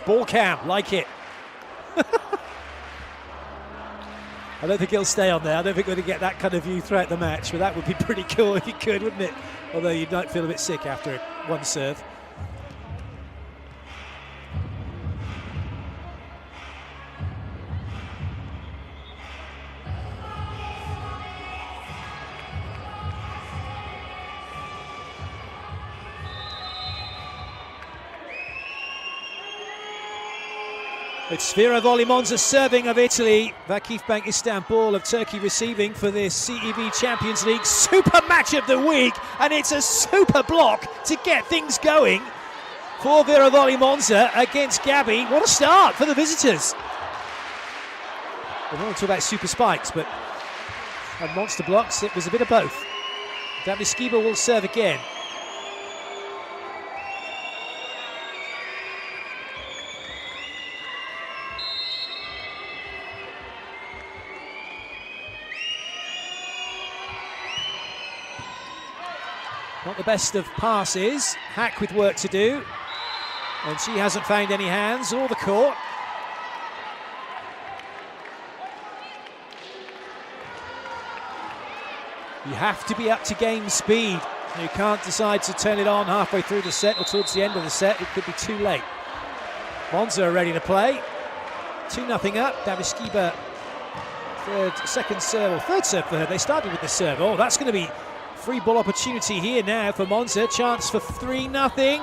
Ball cam, like it. I don't think he'll stay on there. I don't think we're going to get that kind of view throughout the match, but that would be pretty cool if he could, wouldn't it? Although you might feel a bit sick after one serve. It's Vero Volley Monza serving of Italy, VakifBank Istanbul of Turkey receiving for this CEV Champions League super match of the week, and it's a super block to get things going for Vero Volley Monza against Gabi. What a start for the visitors. We don't want to talk about super spikes, but and monster blocks, it was a bit of both. Daviskiba will serve again. Not the best of passes. Haak with work to do. And she hasn't found any hands or the court. You have to be up to game speed. You can't decide to turn it on halfway through the set or towards the end of the set. It could be too late. Monza are ready to play. 2-0 up. Daviskiba, third serve for her. They started with the serve. Oh, that's going to be free ball opportunity here now for Monza. Chance for 3-0.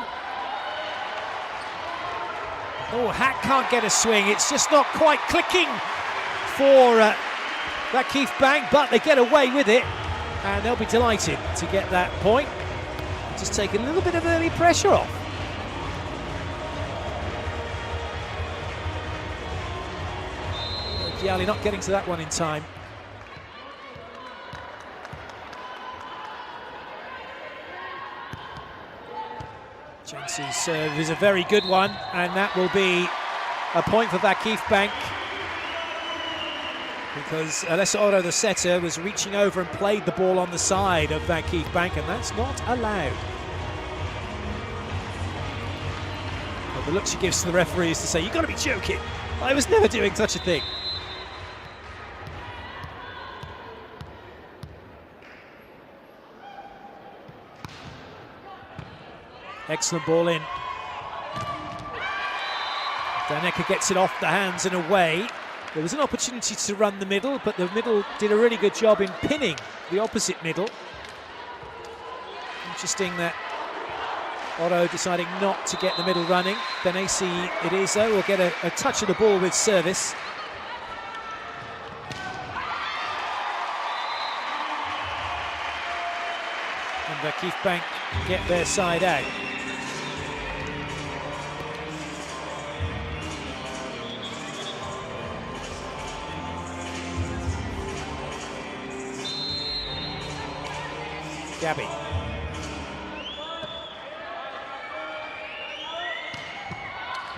Oh, Haak can't get a swing. It's just not quite clicking for VakifBank, but they get away with it. And they'll be delighted to get that point. Just take a little bit of early pressure off. Gialli not getting to that one in time. Jensen's serve is a very good one, and that will be a point for VakifBank, because Alessa Oro, the setter, was reaching over and played the ball on the side of VakifBank, and that's not allowed. Well, the look she gives to the referee is to say, you've got to be joking. I was never doing such a thing. Excellent ball in. Daneka gets it off the hands and away. There was an opportunity to run the middle, but the middle did a really good job in pinning the opposite middle. Interesting that Oro deciding not to get the middle running. Benassi, it is though, will get a touch of the ball with service. And VakifBank get their side out. Gabi.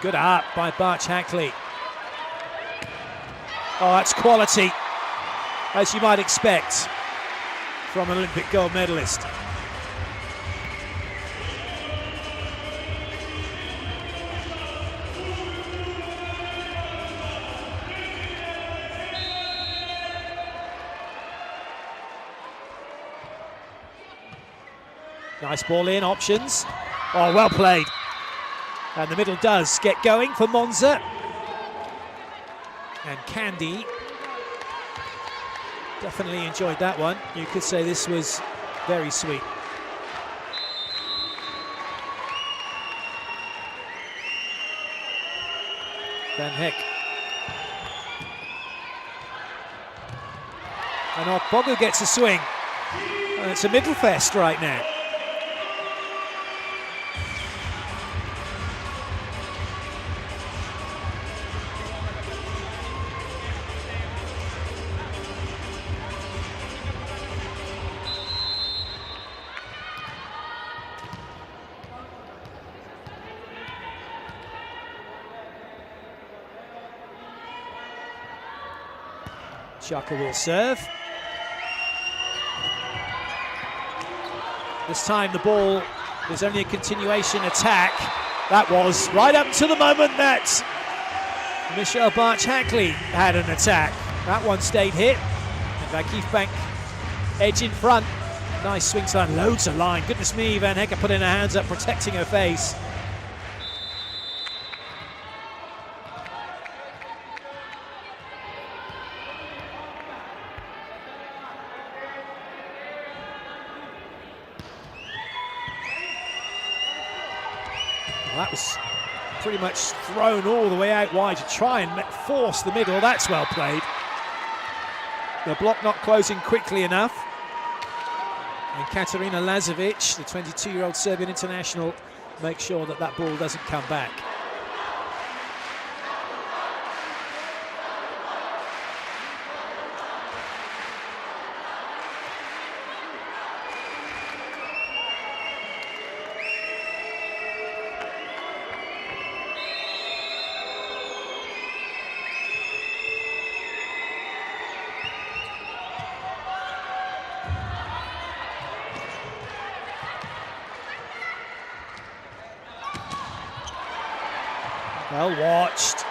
Good up by Barch Hackley. Oh, that's quality, as you might expect from an Olympic gold medalist. Nice ball in, options. Oh, well played. And the middle does get going for Monza. And Candy definitely enjoyed that one. You could say this was very sweet. Van Heck. And Okpogu gets a swing. And it's a middle fest right now. Chaka will serve. This time the ball is only a continuation attack. That was right up to the moment that Michelle Barch-Hackley had an attack. That one stayed hit. And VakifBank edge in front. Nice swing to line, loads of line. Goodness me, Van Hekke putting her hands up, protecting her face. Well, that was pretty much thrown all the way out wide to try and force the middle. That's well played. The block not closing quickly enough. And Katarina Lazovic, the 22-year-old Serbian international, makes sure that that ball doesn't come back. Well watched.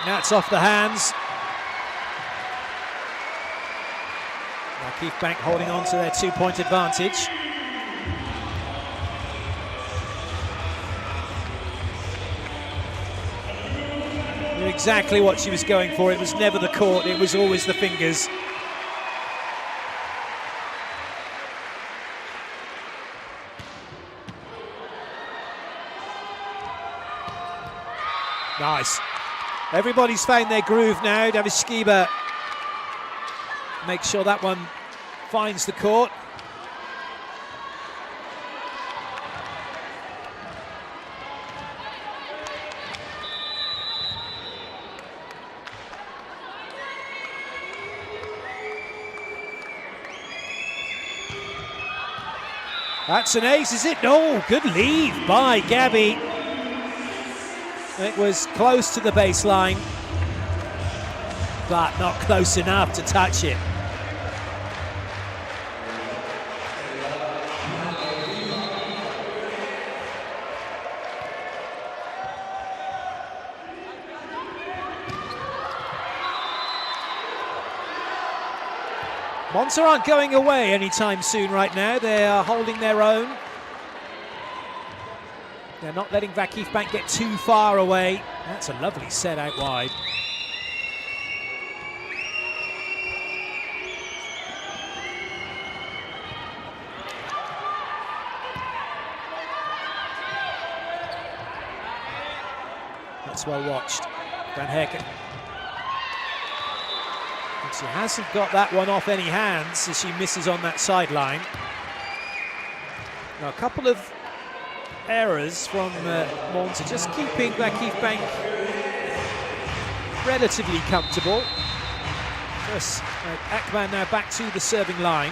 That's off the hands. VakifBank holding on to their 2-point advantage. Knew exactly what she was going for. It was never the court, it was always the fingers. Nice. Everybody's found their groove now. Daviskiba makes sure that one finds the court. That's an ace, is it? No, good lead by Gabby. It was close to the baseline, but not close enough to touch it. Monza aren't going away anytime soon right now. They are holding their own. They're not letting VakifBank get too far away. That's a lovely set out wide. That's well watched. Van Hekke. And she hasn't got that one off any hands as she misses on that sideline. Now a couple of errors from Monza, just keeping VakifBank relatively comfortable. First, Akman now back to the serving line.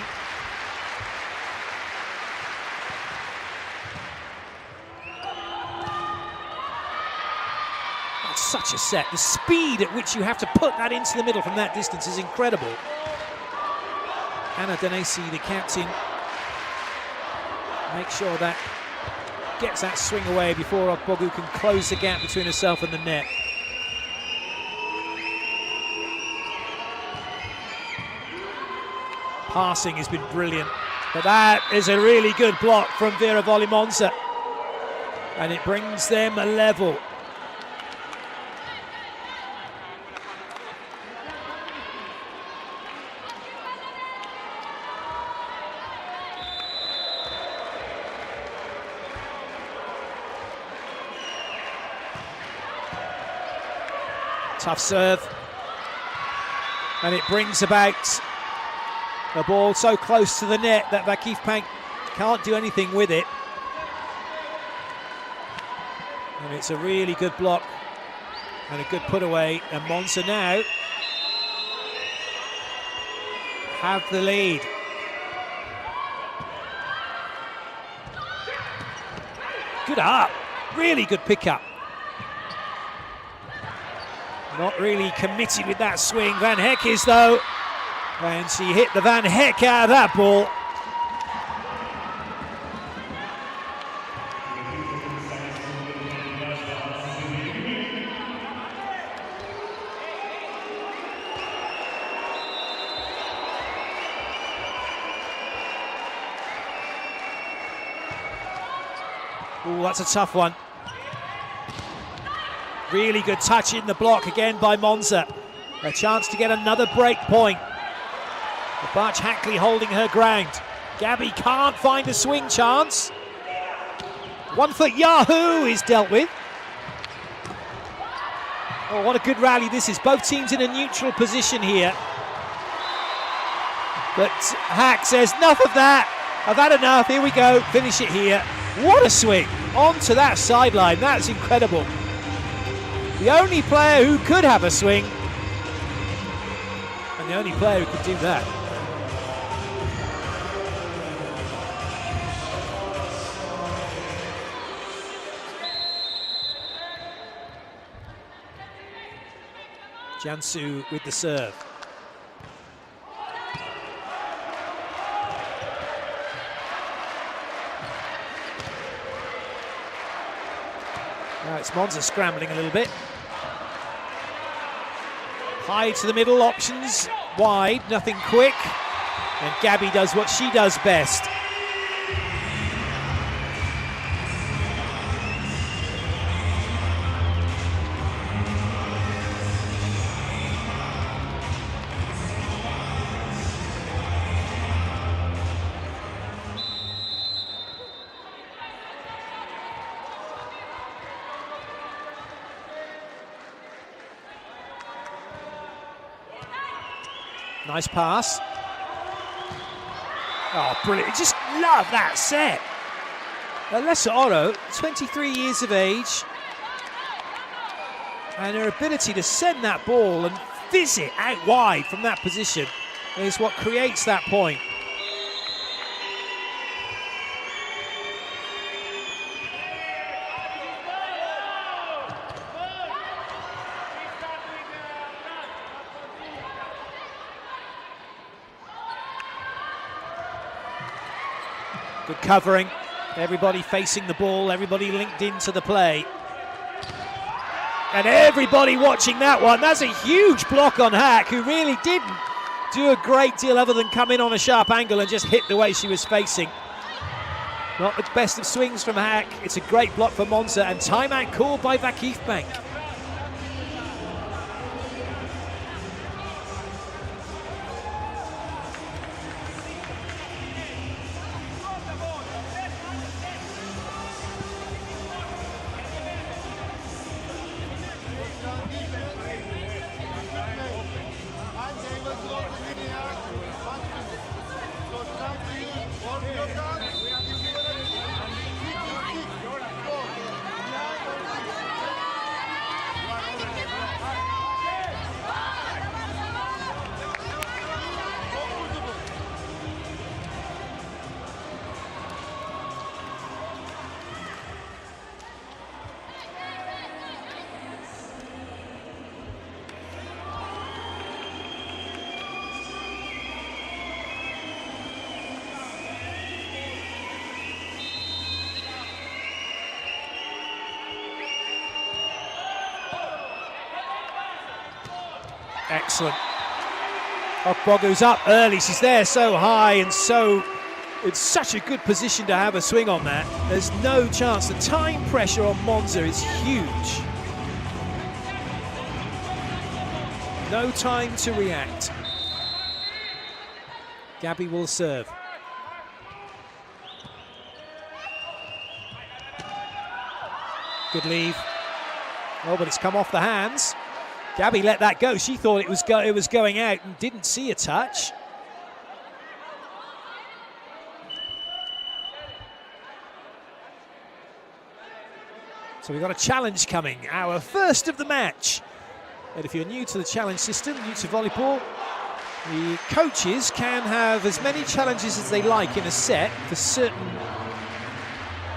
That's such a set. The speed at which you have to put that into the middle from that distance is incredible. Anna Danesi, the captain, make sure that gets that swing away before Ogbogu can close the gap between herself and the net. Passing has been brilliant, but that is a really good block from Vero Volley Monza, and it brings them a level. Tough serve, and it brings about the ball so close to the net that VakifBank can't do anything with it. And it's a really good block and a good put away, and Monza now have the lead. Good up, really good pickup. Not really committed with that swing. Van Hekke is though, and she hit the Van Hekke out of that ball. Oh, that's a tough one. Really good touch in the block again by Monza. A chance to get another break point. But Hackley holding her ground. Gabby can't find a swing chance. 1 foot Yahoo is dealt with. Oh, what a good rally this is. Both teams in a neutral position here. But Haak says, enough of that. I've had enough. Here we go. Finish it here. What a swing. Onto that sideline. That's incredible. The only player who could have a swing. And the only player who could do that. Jansu with the serve. Now it's Monza scrambling a little bit. High to the middle, options wide, nothing quick. And Gabby does what she does best. Nice pass. Oh, brilliant. Just love that set. Alessa Oro, 23 years of age. And her ability to send that ball and fizz it out wide from that position is what creates that point. Good covering, everybody facing the ball, everybody linked into the play. And everybody watching that one. That's a huge block on Haak, who really didn't do a great deal other than come in on a sharp angle and just hit the way she was facing. Not the best of swings from Haak. It's a great block for Monza, and timeout called by VakifBank. Excellent. Ogbogu's up early. She's there so high and it's such a good position to have a swing on that. There's no chance. The time pressure on Monza is huge. No time to react. Gabby will serve. Good leave. Oh, but it's come off the hands. Gabby let that go. She thought it was going out and didn't see a touch. So we've got a challenge coming, our first of the match. And if you're new to the challenge system, new to volleyball, the coaches can have as many challenges as they like in a set for certain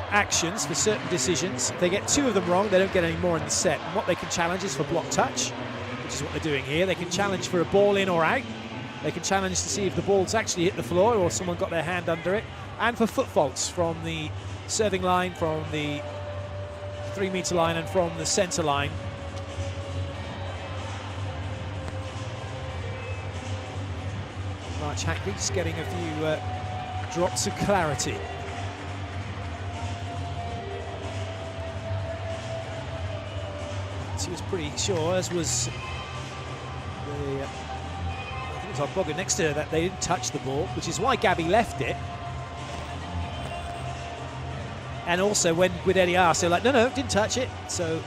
actions, for certain decisions. If they get 2 of them wrong, they don't get any more in the set. And what they can challenge is for block touch, which is what they're doing here. They can challenge for a ball in or out. They can challenge to see if the ball's actually hit the floor or someone got their hand under it. And for foot faults from the serving line, from the 3-meter line and from the centre line. March Hackley just getting a few drops of clarity. He was pretty sure, as was the, I think it was Ogbogu next to her, that they didn't touch the ball, which is why Gabby left it. And also when Guidetti asked, they're like, no, didn't touch it. So,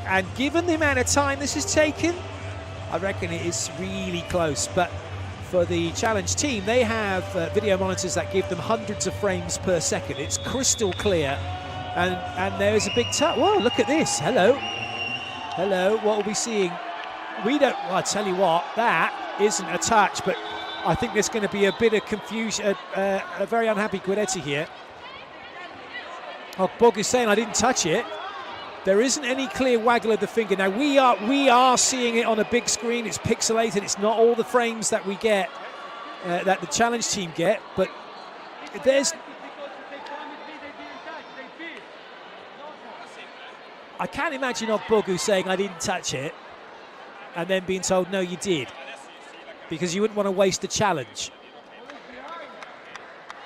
and given the amount of time this has taken, I reckon it is really close. But for the challenge team, they have video monitors that give them hundreds of frames per second. It's crystal clear. And there is a big touch. Whoa, look at this. Hello, what are we seeing? We don't, well, I tell you what, that isn't a touch, but I think there's going to be a bit of confusion, a very unhappy Guidetti here. Ogbogu is saying, I didn't touch it. There isn't any clear waggle of the finger. Now, we are seeing it on a big screen. It's pixelated. It's not all the frames that we get, that the challenge team get, but there's... I can't imagine Ogbogu saying, I didn't touch it, and then being told, no, you did, because you wouldn't want to waste the challenge.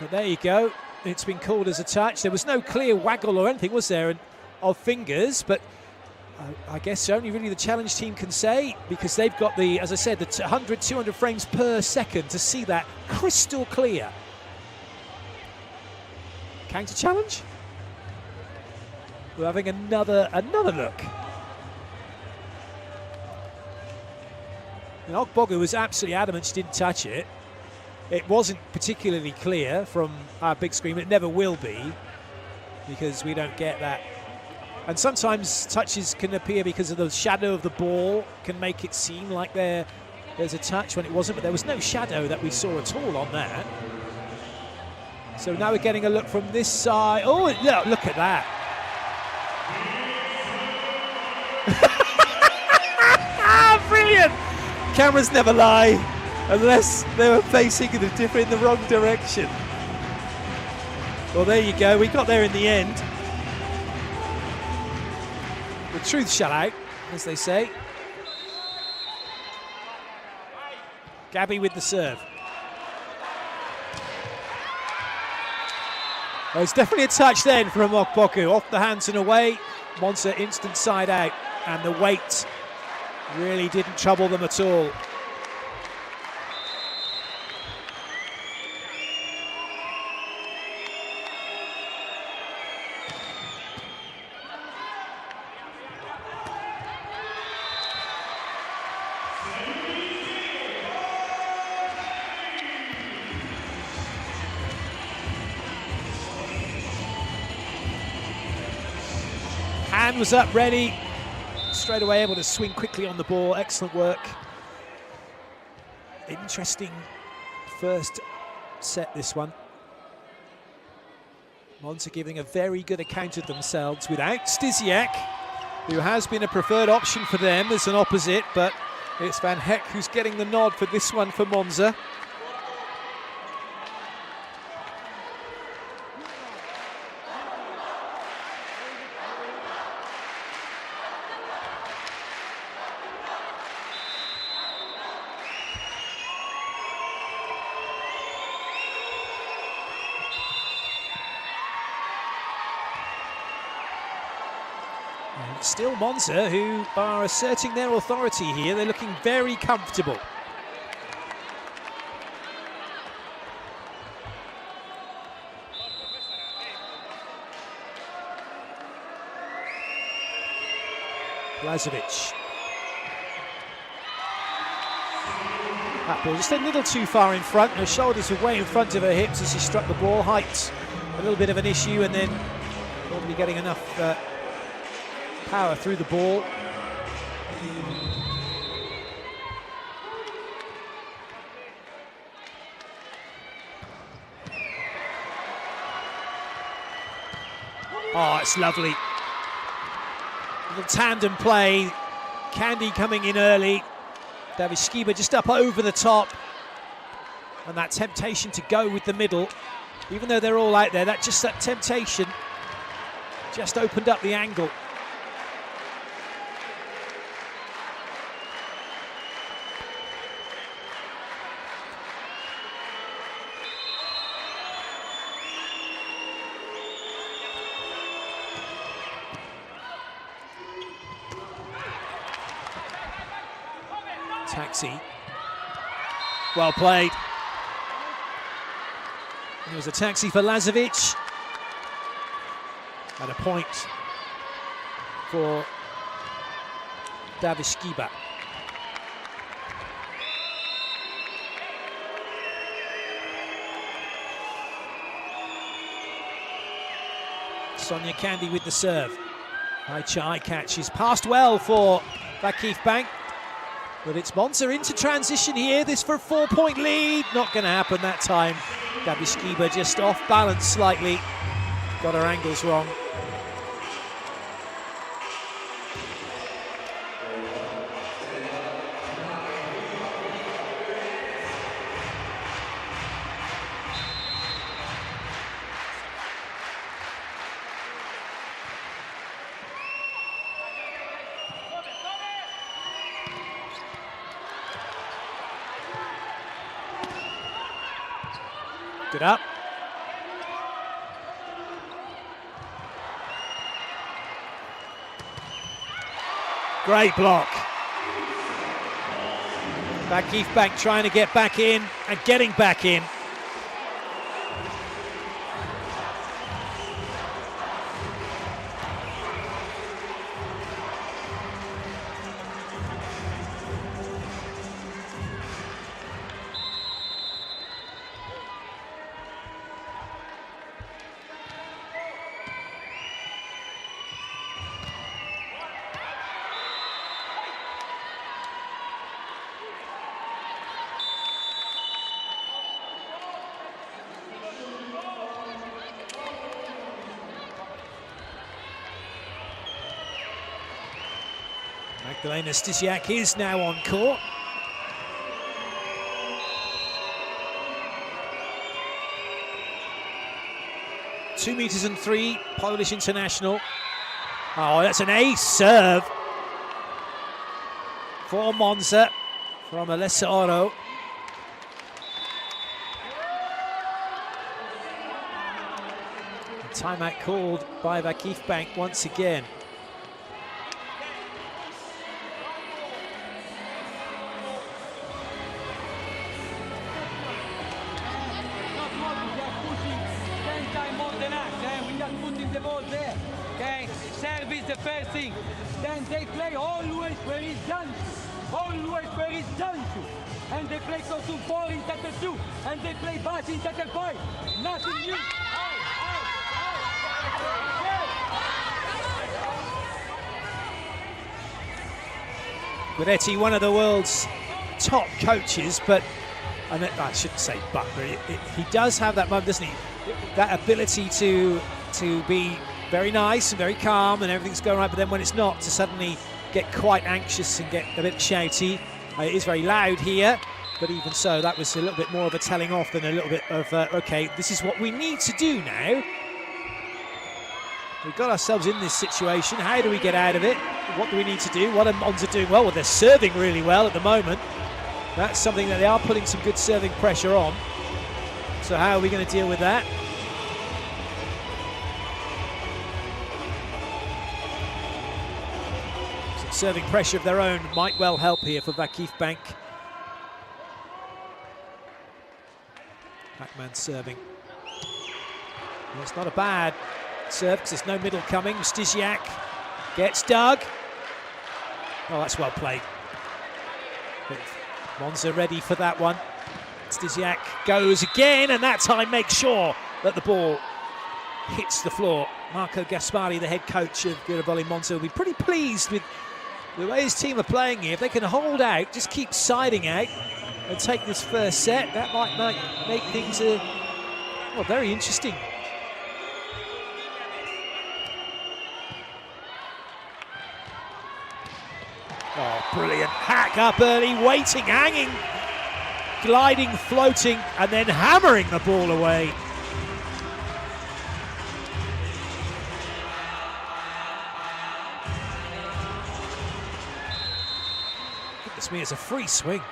But there you go. It's been called as a touch. There was no clear waggle or anything, was there, of fingers, but I guess only really the challenge team can say, because they've got the, as I said, the 100, 200 frames per second to see that crystal clear. Counter challenge? We're having another look. And Ogbogu was absolutely adamant she didn't touch it. It wasn't particularly clear from our big screen. It never will be, because we don't get that. And sometimes touches can appear because of the shadow of the ball, can make it seem like there's a touch when it wasn't, but there was no shadow that we saw at all on that. So now we're getting a look from this side. Oh, look at that. Brilliant! Cameras never lie unless they were facing in the wrong direction. Well, there you go. We got there in the end. The truth shall out, as they say. Gabby with the serve. Well, it's definitely a touch then from Ogbogu. Off the hands and away. Monza instant side out. And the weight really didn't trouble them at all. Hand was up, ready. Straight away able to swing quickly on the ball. Excellent work. Interesting first set, this one. Monza giving a very good account of themselves without Stysiak, who has been a preferred option for them as an opposite, but it's Van Heck who's getting the nod for this one for Monza. Still Monza, who are asserting their authority here. They're looking very comfortable. Blažević. That ball just a little too far in front. Her shoulders were way in front of her hips as she struck the ball. Height, a little bit of an issue, and then probably getting enough power through the ball. Oh, it's lovely. Little tandem play. Candy coming in early. Davishkiba just up over the top. And that temptation to go with the middle. Even though they're all out there, that temptation just opened up the angle. taxi. Well played. It was a taxi for Lazovic. And a point for Davishkiba. Sonia Candy with the serve. Hai Chai catches. Passed well for VakifBank. But it's Monza into transition here. This for a 4-point lead. Not going to happen that time. Davishkiba just off balance slightly. Got her angles wrong. Good up. Great block. VakifBank trying to get back in and getting back in. Magdalena Stysiak is now on court. (2.3 meters), Polish international. Oh, that's an ace serve for Monza from Alessa Oro. Timeout called by VakifBank once again. Service the first thing, then they play always where it's done to, always where it's done to, and they play so to 4 instead of 2, and they play bass instead of 5, nothing new. Guidetti, one of the world's top coaches, but I shouldn't say but he does have that moment, doesn't he? That ability to be very nice and very calm and everything's going right, but then when it's not, to suddenly get quite anxious and get a bit shouty. It is very loud here, but even so, that was a little bit more of a telling off than a little bit of, okay, this is what we need to do now. We've got ourselves in this situation. How do we get out of it? What do we need to do? What are Monza doing well? Well, they're serving really well at the moment. That's something that they are putting some good serving pressure on. So how are we going to deal with that? Serving pressure of their own might well help here for VakifBank. Backman serving. And it's not a bad serve because there's no middle coming. Stysiak gets dug. Oh, that's well played. But Monza ready for that one. Stysiak goes again, and that time makes sure that the ball hits the floor. Marco Gaspari, the head coach of Vero Volley Monza, will be pretty pleased with the way his team are playing here. If they can hold out, just keep siding out and take this first set, that might make things very interesting. Oh, brilliant. Haak up early, waiting, hanging, gliding, floating, and then hammering the ball away. Goodness me, it's a free swing.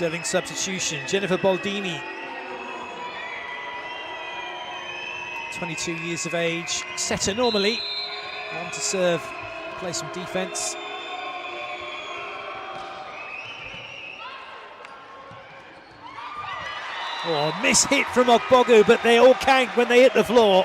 Serving substitution, Jennifer Baldini. 22 years of age, setter normally. On to serve, play some defence. Oh, miss hit from Ogbogu, but they all count when they hit the floor.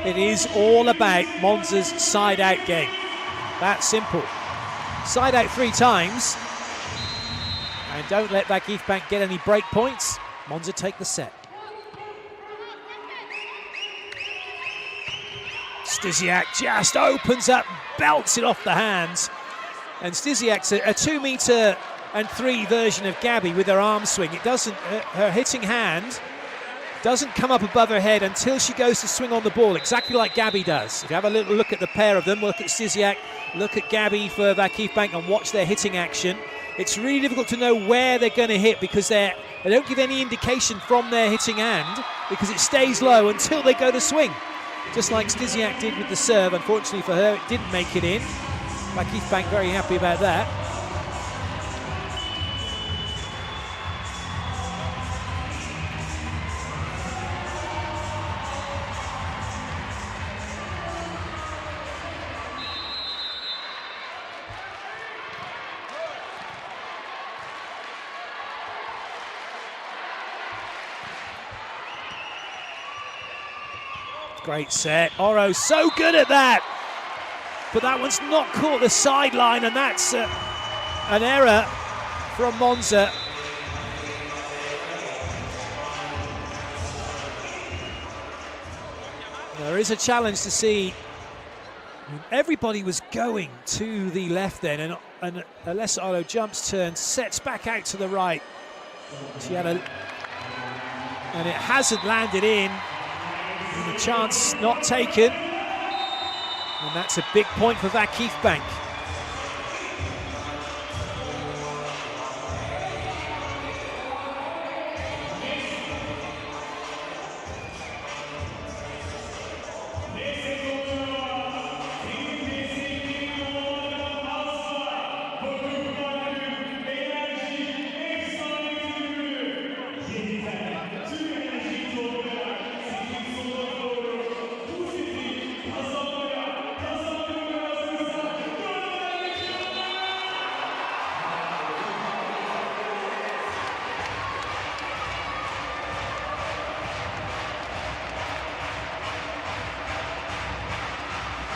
It is all about Monza's side-out game. That simple. Side out 3 times. And don't let VakifBank get any break points. Monza take the set. Stysiak just opens up, belts it off the hands. And Stysiak's a 2-meter-3 version of Gabby with her arm swing. It doesn't, her hitting hand doesn't come up above her head until she goes to swing on the ball, exactly like Gabby does. If you have a little look at the pair of them, look at Stysiak, look at Gabby for VakifBank and watch their hitting action. It's really difficult to know where they're going to hit because they don't give any indication from their hitting hand because it stays low until they go to swing. Just like Stysiak did with the serve. Unfortunately for her, it didn't make it in. VakifBank very happy about that. Great set. Oro so good at that. But that one's not caught the sideline, and that's an error from Monza. There is a challenge to see. Everybody was going to the left then, and Alessa Oro jumps, turns, sets back out to the right. She had and it hasn't landed in. And the chance not taken. And that's a big point for VakifBank.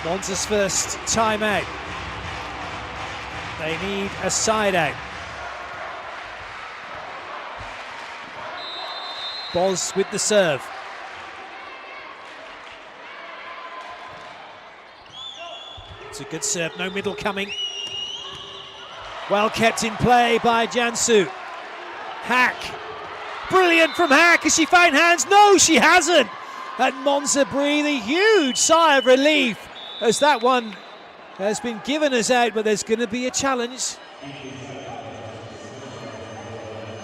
Monza's first timeout. They need a side out. Boz with the serve. It's a good serve, no middle coming. Well kept in play by Jansu. Haak. Brilliant from Haak. Has she found hands? No, she hasn't. And Monza breathe a huge sigh of relief as that one has been given us out, but there's going to be a challenge.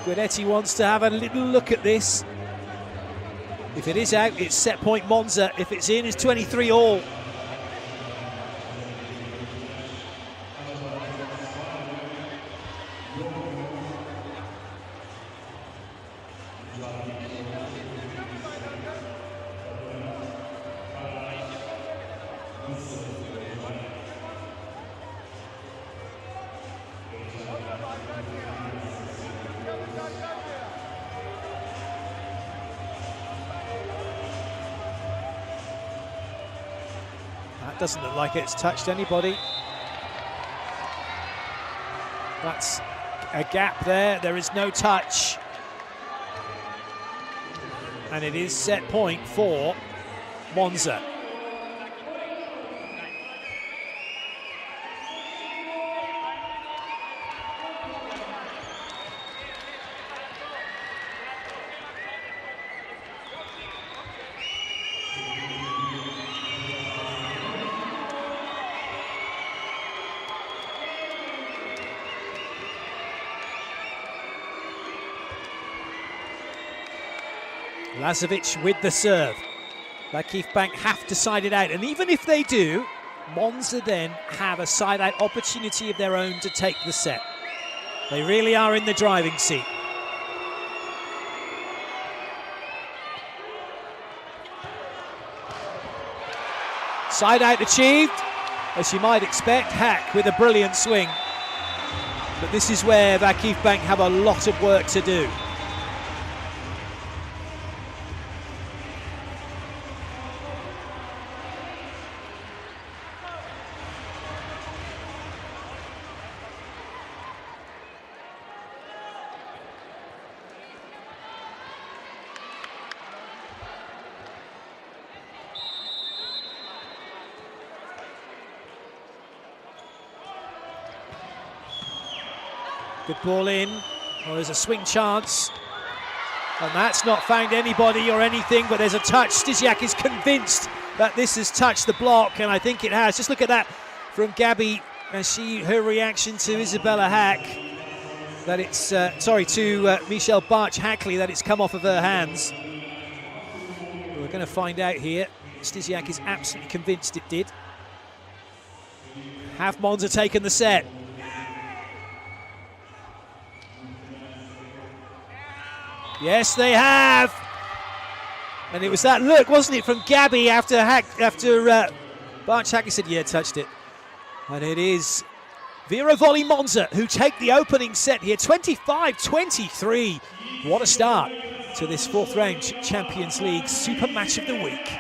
Guidetti wants to have a little look at this. If it is out, it's set point Monza. If it's in, it's 23 all. That doesn't look like it's touched anybody. That's a gap there. There is no touch. And it is set point for Monza. Lazovic with the serve. VakifBank have to side it out, and even if they do, Monza then have a side-out opportunity of their own to take the set. They really are in the driving seat. Side-out achieved, as you might expect. Haak with a brilliant swing. But this is where VakifBank have a lot of work to do. Good ball in. Oh, there's a swing chance. And that's not found anybody or anything, but there's a touch. Stysiak is convinced that this has touched the block, and I think it has. Just look at that from Gabby, and her reaction to Isabelle Haak, that it's, to Michelle Barch-Hackley, that it's come off of her hands. We're going to find out here. Stysiak is absolutely convinced it did. Have Monza taken the set? Yes, they have. And it was that look, wasn't it, from Gabby after Barch-Hackley said, yeah, touched it. And it is Vero Volley Monza who take the opening set here, 25-23. What a start to this fourth round Champions League Super Match of the Week.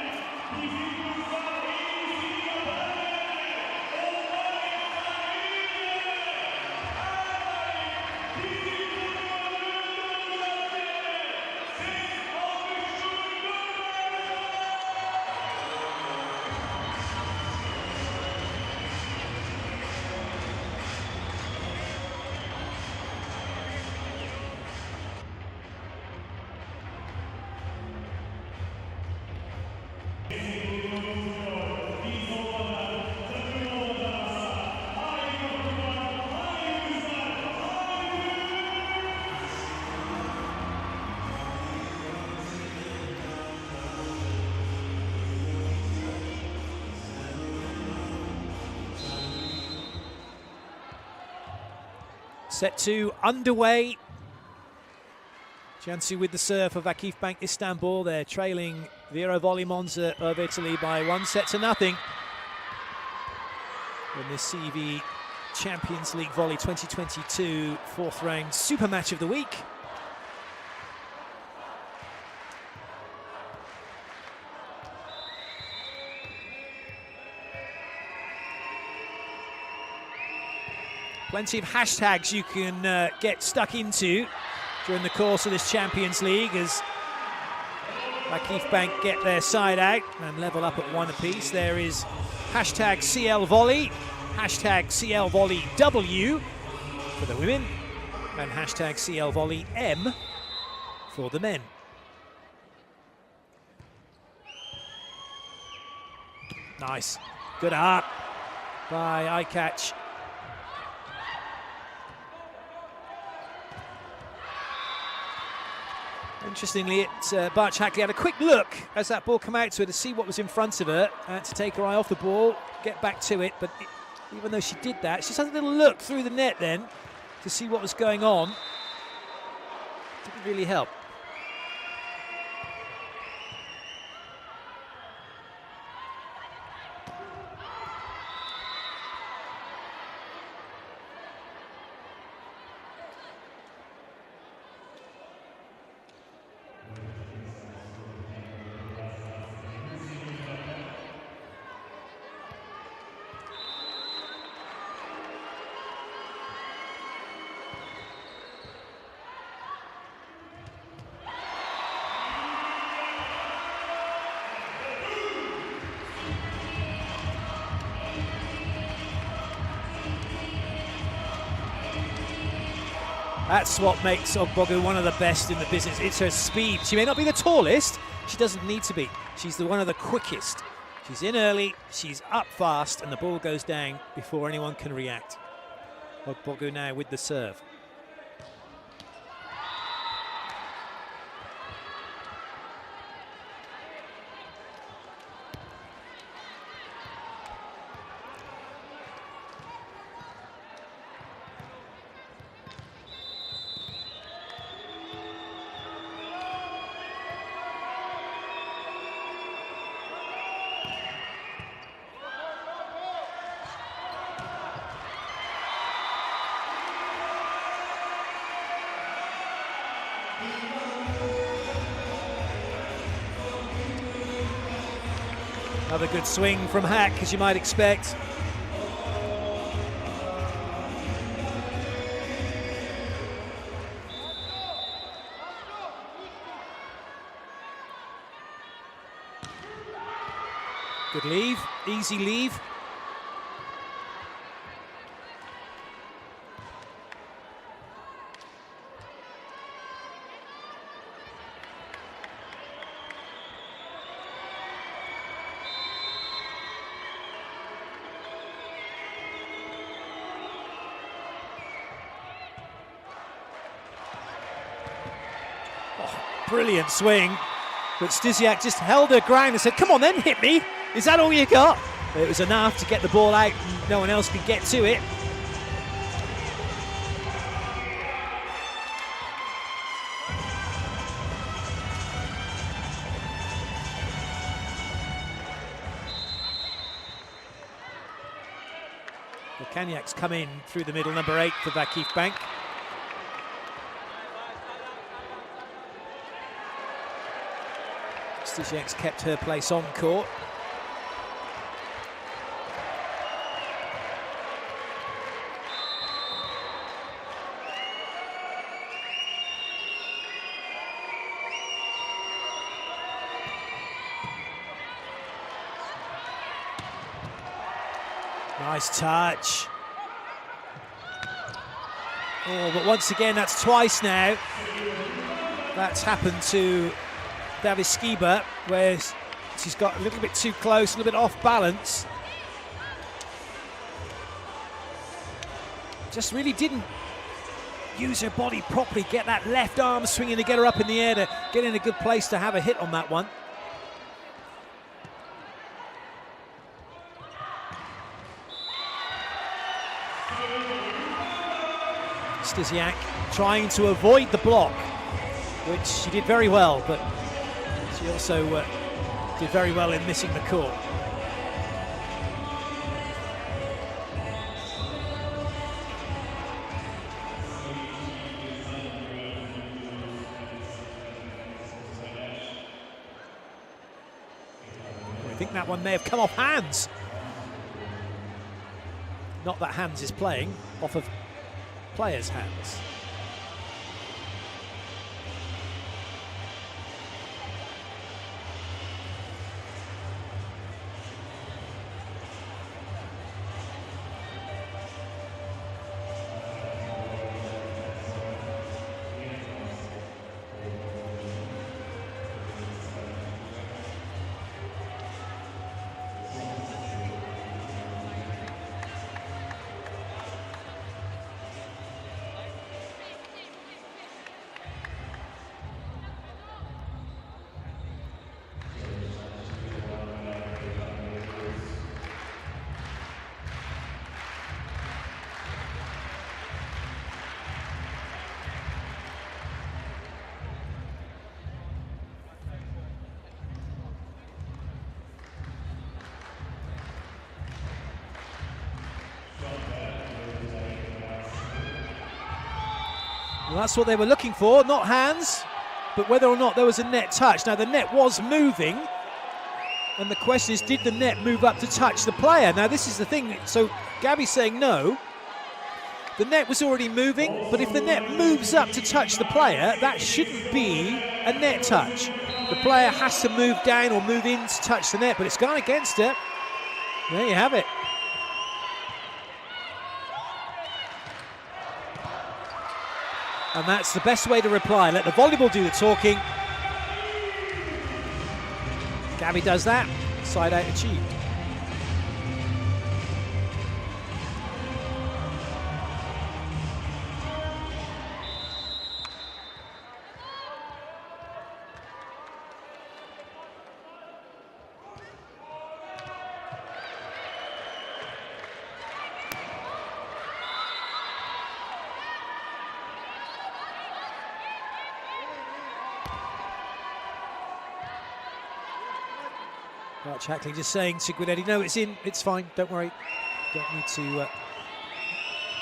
Set 2 underway. Jansu with the serve for VakifBank Istanbul. They're trailing Vero Volley Monza of Italy by 1-0 in this CEV Champions League Volley 2022 fourth round Super Match of the Week. Plenty of hashtags you can get stuck into during the course of this Champions League as VakifBank get their side out and level up at one apiece. There is hashtag CL Volley, hashtag CL Volley W for the women, and hashtag CL Volley M for the men. Nice, good art by eye catch. Interestingly, Barch-Hackley had a quick look as that ball came out to her to see what was in front of her, to take her eye off the ball, get back to it. But even though she did that, she just had a little look through the net then to see what was going on. Didn't really help. That's what makes Ogbogu one of the best in the business. It's her speed. She may not be the tallest. She doesn't need to be. She's one of the quickest. She's in early, she's up fast, and the ball goes down before anyone can react. Ogbogu now with the serve. Another good swing from Haak, as you might expect. Good leave, easy leave. Brilliant swing, but Stysiak just held her ground and said, come on then, hit me. Is that all you got? It was enough to get the ball out and no one else could get to it. The Kanyak's come in through the middle, number 8 for VakifBank. Stysiak's kept her place on court. Nice touch. Oh, but once again, that's twice now. That's happened to Davis Skiba, where she's got a little bit too close, a little bit off balance. Just really didn't use her body properly, get that left arm swinging to get her up in the air to get in a good place to have a hit on that one. Stysiak trying to avoid the block, which she did very well, but she also did very well in missing the court. I think that one may have come off hands. Not that hands is playing, off of players' hands. Well, that's what they were looking for, not hands, but whether or not there was a net touch. Now, the net was moving, and the question is, did the net move up to touch the player? Now, this is the thing. So, Gabby's saying no. The net was already moving, but if the net moves up to touch the player, that shouldn't be a net touch. The player has to move down or move in to touch the net, but it's gone against it. There you have it. And that's the best way to reply. Let the volleyball do the talking. Gabby does that. Side out achieved. Arch Hackling just saying to Guidetti, no, it's in, it's fine, don't worry. Don't need to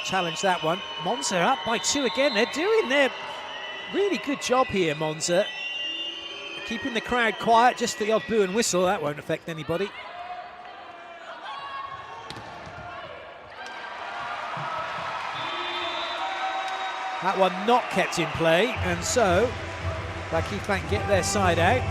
challenge that one. Monza up by 2 again. They're doing their really good job here, Monza. Keeping the crowd quiet, just the odd boo and whistle, that won't affect anybody. That one not kept in play, and so VakifBank get their side out.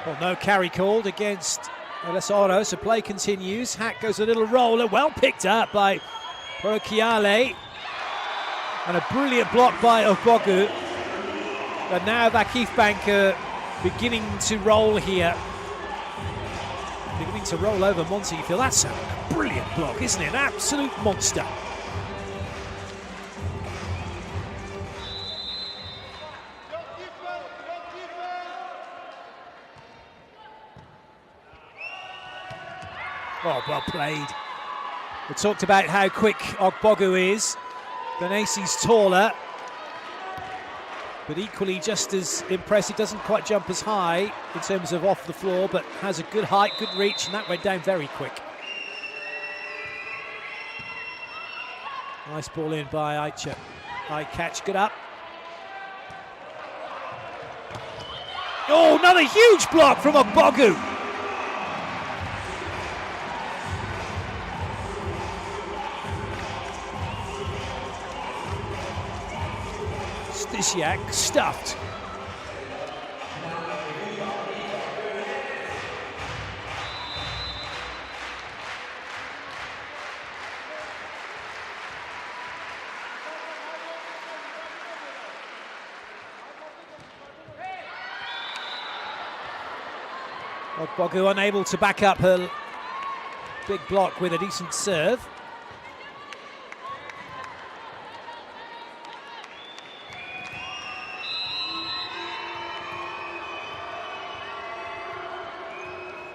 Well, no carry called against Lesoro, so play continues. Haak goes a little roller, well picked up by Prokiale. And a brilliant block by Ogbogu. But now VakifBank are beginning to roll here. Beginning to roll over Monza. You feel that's a brilliant block, isn't it? An absolute monster. Oh, well played. We talked about how quick Ogbogu is. Benasi's taller, but equally just as impressive. Doesn't quite jump as high in terms of off the floor, but has a good height, good reach, and that went down very quick. Nice ball in by Aicha. High catch, good up. Oh, another huge block from Ogbogu. Stisiak stuffed. Ogbogu unable to back up her big block with a decent serve.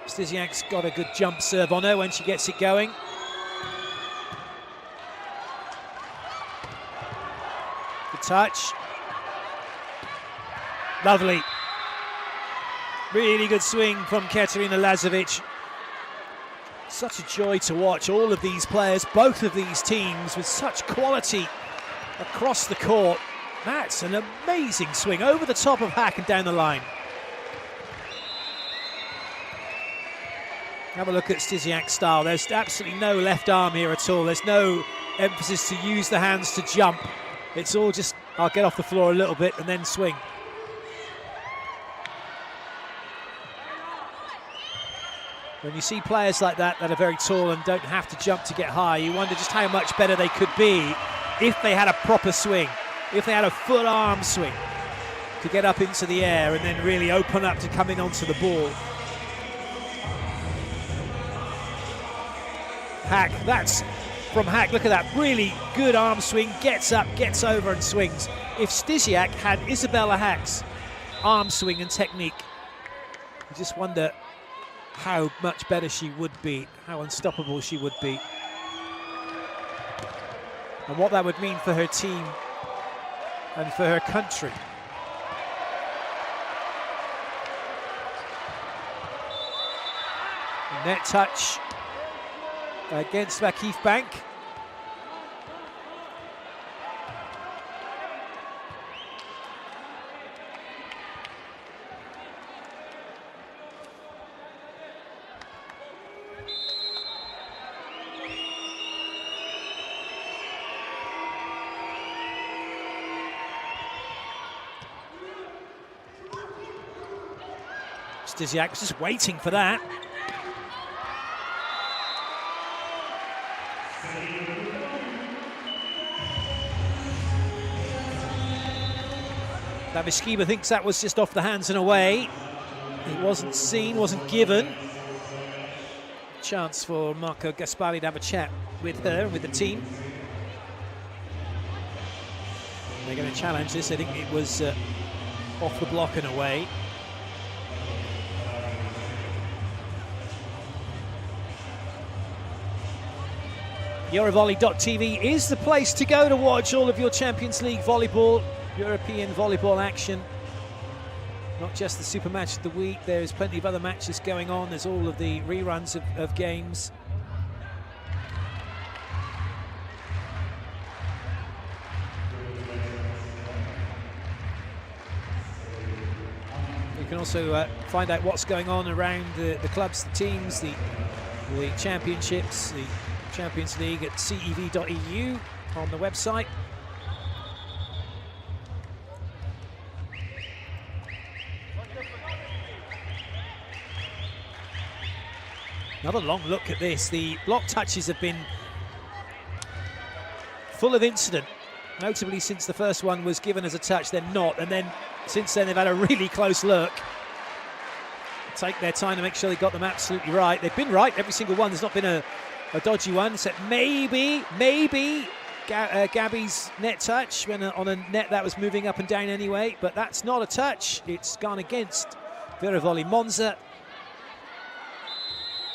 Stisiak's got a good jump serve on her when she gets it going. Good touch. Lovely. Really good swing from Katerina Lazovic. Such a joy to watch all of these players, both of these teams, with such quality across the court. That's an amazing swing over the top of Haak and down the line. Have a look at Stisiak's style. There's absolutely no left arm here at all. There's no emphasis to use the hands to jump. It's all just, I'll get off the floor a little bit and then swing. When you see players like that are very tall and don't have to jump to get high, you wonder just how much better they could be if they had a proper swing, if they had a full arm swing to get up into the air and then really open up to coming onto the ball. Haak, that's from Haak. Look at that, really good arm swing, gets up, gets over and swings. If Stisiak had Isabelle Haak's arm swing and technique, you just wonder how much better she would be, how unstoppable she would be. And what that would mean for her team and for her country. Net touch against VakifBank. Stisiak was just waiting for that. Daviskeba thinks that was just off the hands and away. It wasn't seen, wasn't given. Chance for Marco Gaspari to have a chat with her and with the team. They're going to challenge this. I think it was off the block and away. Eurovolley.tv is the place to go to watch all of your Champions League volleyball, European volleyball action. Not just the super match of the week, there's plenty of other matches going on. There's all of the reruns of games. can also find out what's going on around the clubs, the teams, the championships, the Champions League at cev.eu on the website. Another long look at this. The block touches have been full of incident, notably since the first one was given as a touch, then not, and then since then they've had a really close look. Take their time to make sure they got them absolutely right. They've been right, every single one. There's not been a dodgy one, except maybe Gabby's net touch when on a net that was moving up and down anyway, but that's not a touch. It's gone against Vero Volley Monza.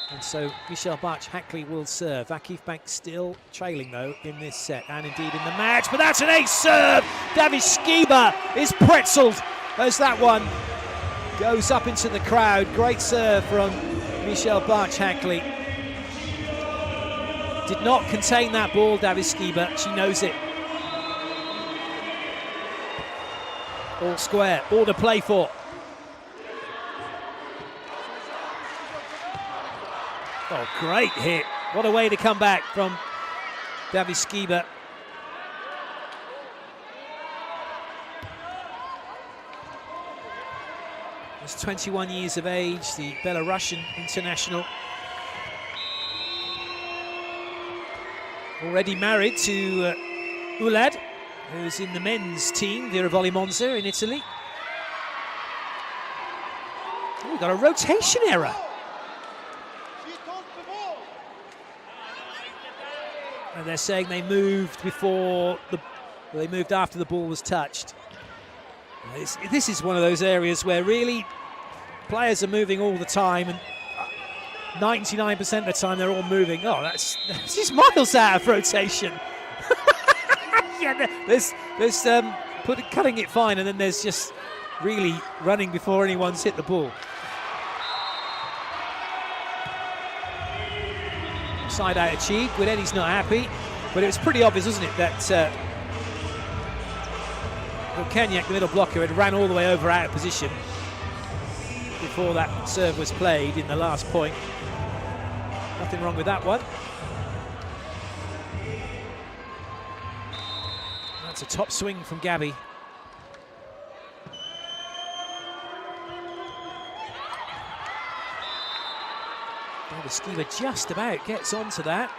And so Isabelle Haak will serve. VakifBank still trailing though in this set and indeed in the match, but that's an ace serve. VakifBank is pretzeled as that one goes up into the crowd. Great serve from Isabelle Haak. Did not contain that ball, VakifBank. She knows it. All square, all to play for. Oh, great hit. What a way to come back from VakifBank. He's 21 years of age, the Belarusian international. Already married to Ulad, who's in the men's team, Vero Volley Monza in Italy. Oh, we've got a rotation error. And they're saying they moved they moved after the ball was touched. This is one of those areas where really players are moving all the time, and 99% of the time they're all moving. Oh, that's just miles out of rotation. Yeah, there's cutting it fine, and then there's just really running before anyone's hit the ball. Side out achieved. Guidetti's not happy, but it was pretty obvious, wasn't it, that Kenyak, the middle blocker, had ran all the way over out of position before that serve was played in the last point. Nothing wrong with that one. That's a top swing from Gabby. VakifBank just about gets onto that.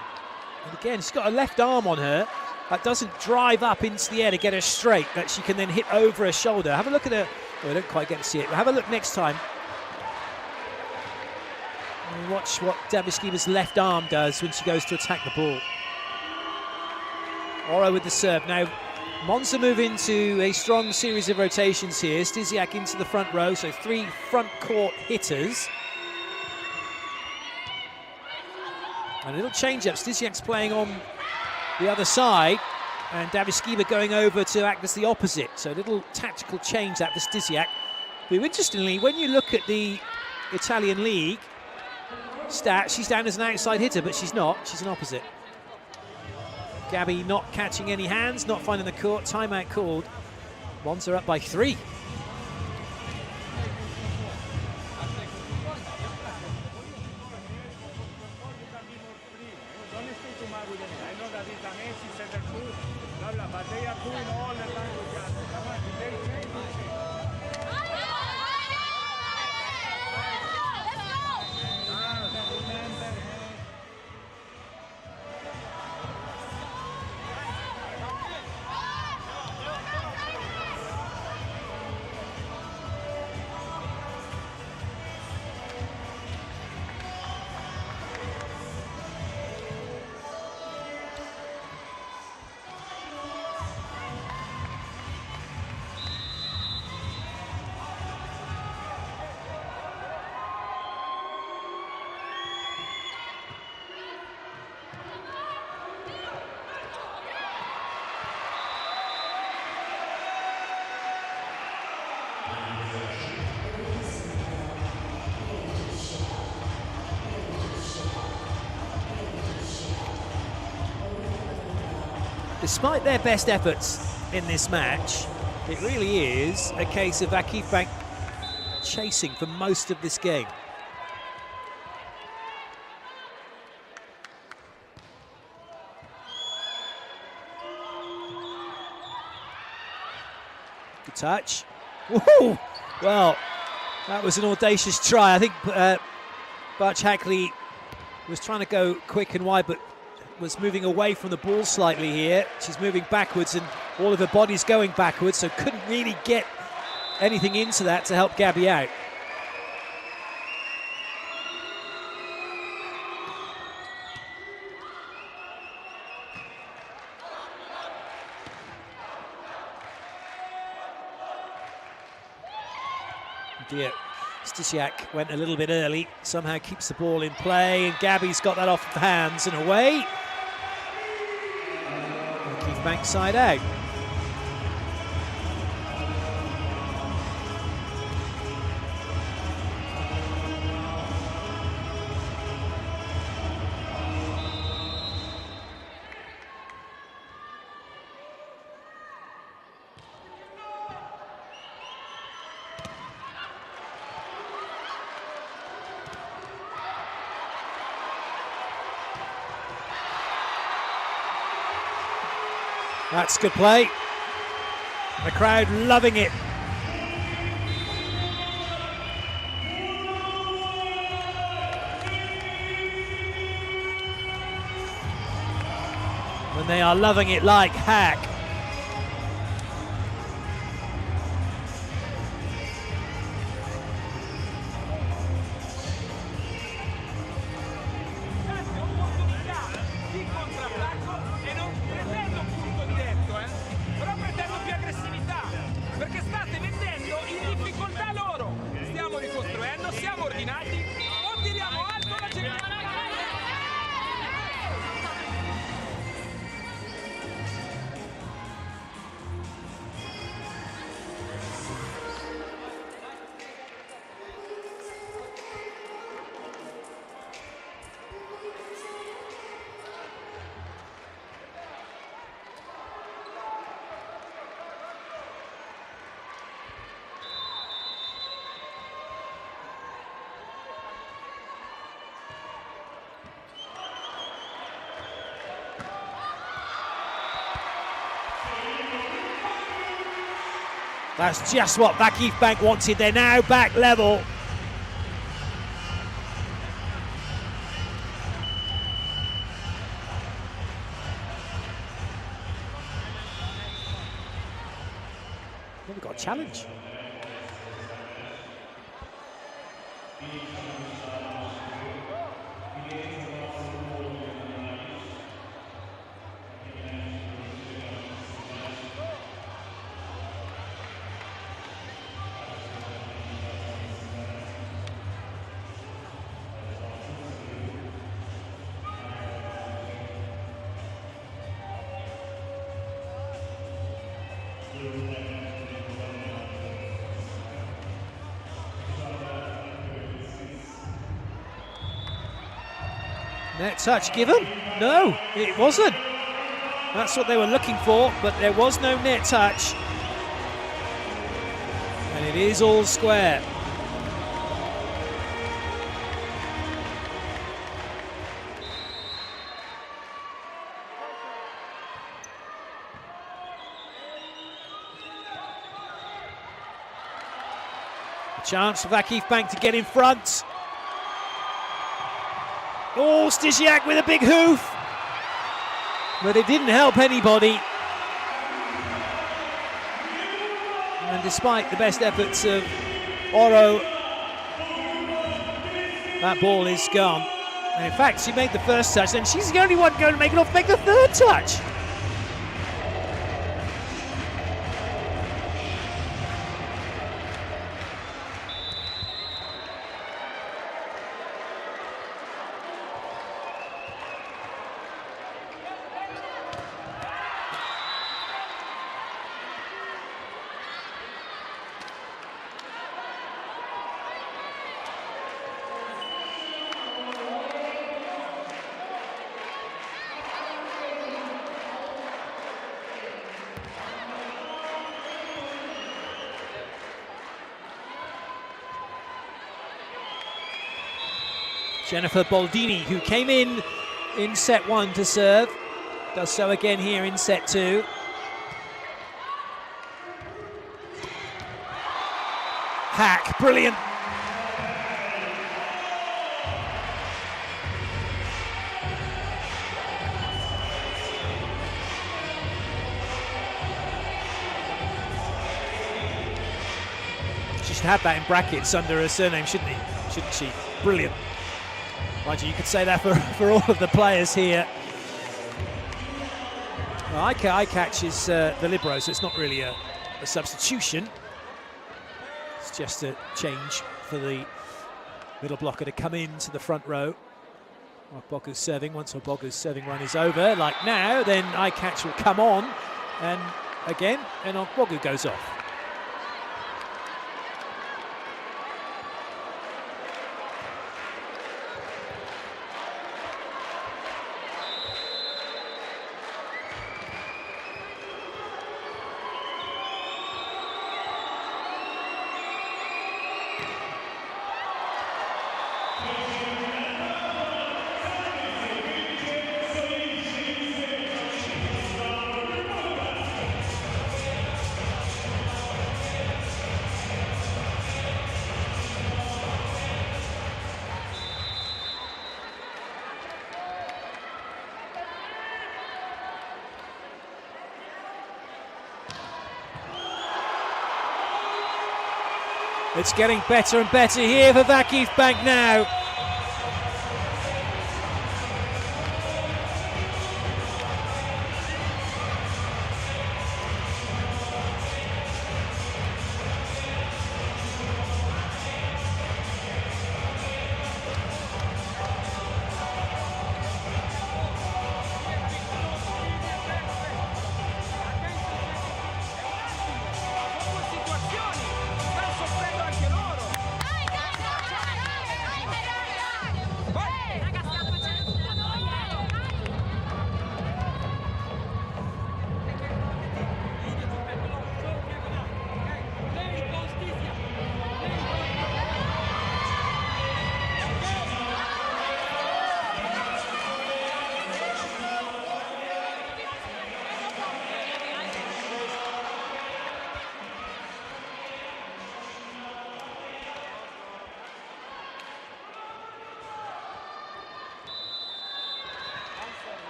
And again, she's got a left arm on her. That doesn't drive up into the air to get her straight, that she can then hit over her shoulder. Have a look at her. Oh, I don't quite get to see it, but have a look next time. And watch what VakifBank's left arm does when she goes to attack the ball. Oro with the serve. Now, Monza move into a strong series of rotations here. Stysiak into the front row, so 3 front court hitters. And a little change-up. Stysiak's playing on the other side, and VakifBank going over to act as the opposite. So a little tactical change that for Stysiak, who, interestingly, when you look at the Italian league stats, she's down as an outside hitter, but she's not. She's an opposite. Gabby not catching any hands, not finding the court. Timeout called. Monza up by 3. Despite their best efforts in this match, it really is a case of VakifBank chasing for most of this game. Good touch. Woohoo! Well, that was an audacious try. I think Haak was trying to go quick and wide, but was moving away from the ball slightly here. She's moving backwards and all of her body's going backwards, so couldn't really get anything into that to help Gabby out. Dear, Stasiak went a little bit early, somehow keeps the ball in play, and Gabby's got that off the hands and away. VakifBank side out. That's good play. The crowd loving it. When they are loving it like Haak. That's just what VakifBank wanted. They're now back level. We've got a challenge. Net touch given? No, it wasn't. That's what they were looking for, but there was no net touch. And it is all square. A chance for VakifBank to get in front. Oh, Stasiak with a big hoof. But it didn't help anybody. And despite the best efforts of Oro, that ball is gone. And in fact, she made the first touch, and she's the only one going to make it off, make the third touch. Jennifer Boldini, who came in set 1 to serve, does so again here in set 2. Haak, brilliant. She should have that in brackets under her surname, shouldn't she? Brilliant. Mind you, you could say that for all of the players here. Well, I catch is the libero, so it's not really a substitution. It's just a change for the middle blocker to come into the front row. Ogbogu's serving. Once Ogbogu's serving run is over, like now, then I catch will come on, and again, and Ogbogu goes off. It's getting better and better here for VakifBank now.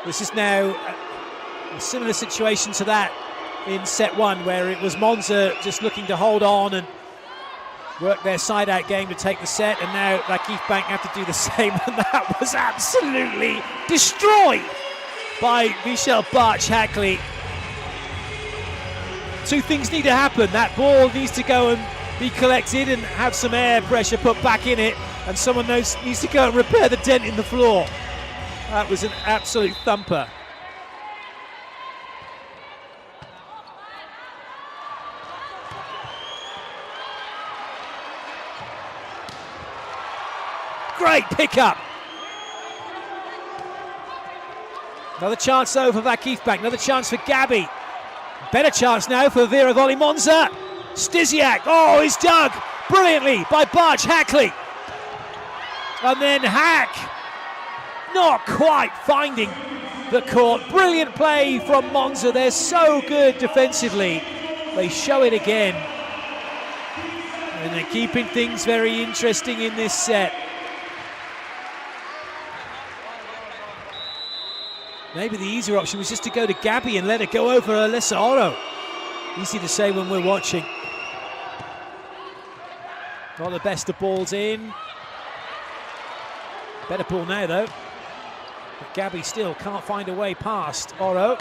This is now a similar situation to that in set 1, where it was Monza just looking to hold on and work their side-out game to take the set, and now VakifBank have to do the same, and that was absolutely destroyed by Michelle Barch-Hackley. Two things need to happen. That ball needs to go and be collected and have some air pressure put back in it, and someone needs to go and repair the dent in the floor. That was an absolute thumper. Great pickup. Another chance though for VakifBank, another chance for Gabby. Better chance now for Vero Volley Monza. Stysiak, oh, he's dug brilliantly by Barch-Hackley. And then Haak, not quite finding the court. Brilliant play from Monza. They're so good defensively. They show it again. And they're keeping things very interesting in this set. Maybe the easier option was just to go to Gabby and let it go over Alyssa Oro. Easy to say when we're watching. Not the best of balls in. Better ball now though. But Gabby still can't find a way past Oro.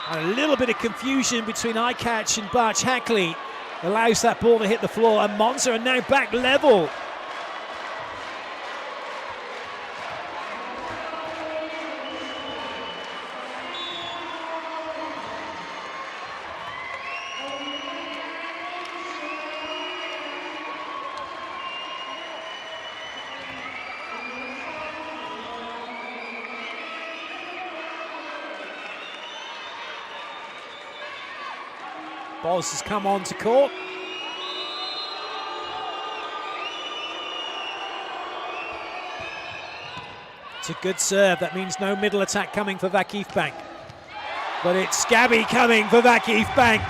And a little bit of confusion between Icatch and Barch-Hackley allows that ball to hit the floor, and Monza are now back level. Boz has come on to court. It's a good serve. That means no middle attack coming for VakifBank. But it's Gabby coming for VakifBank.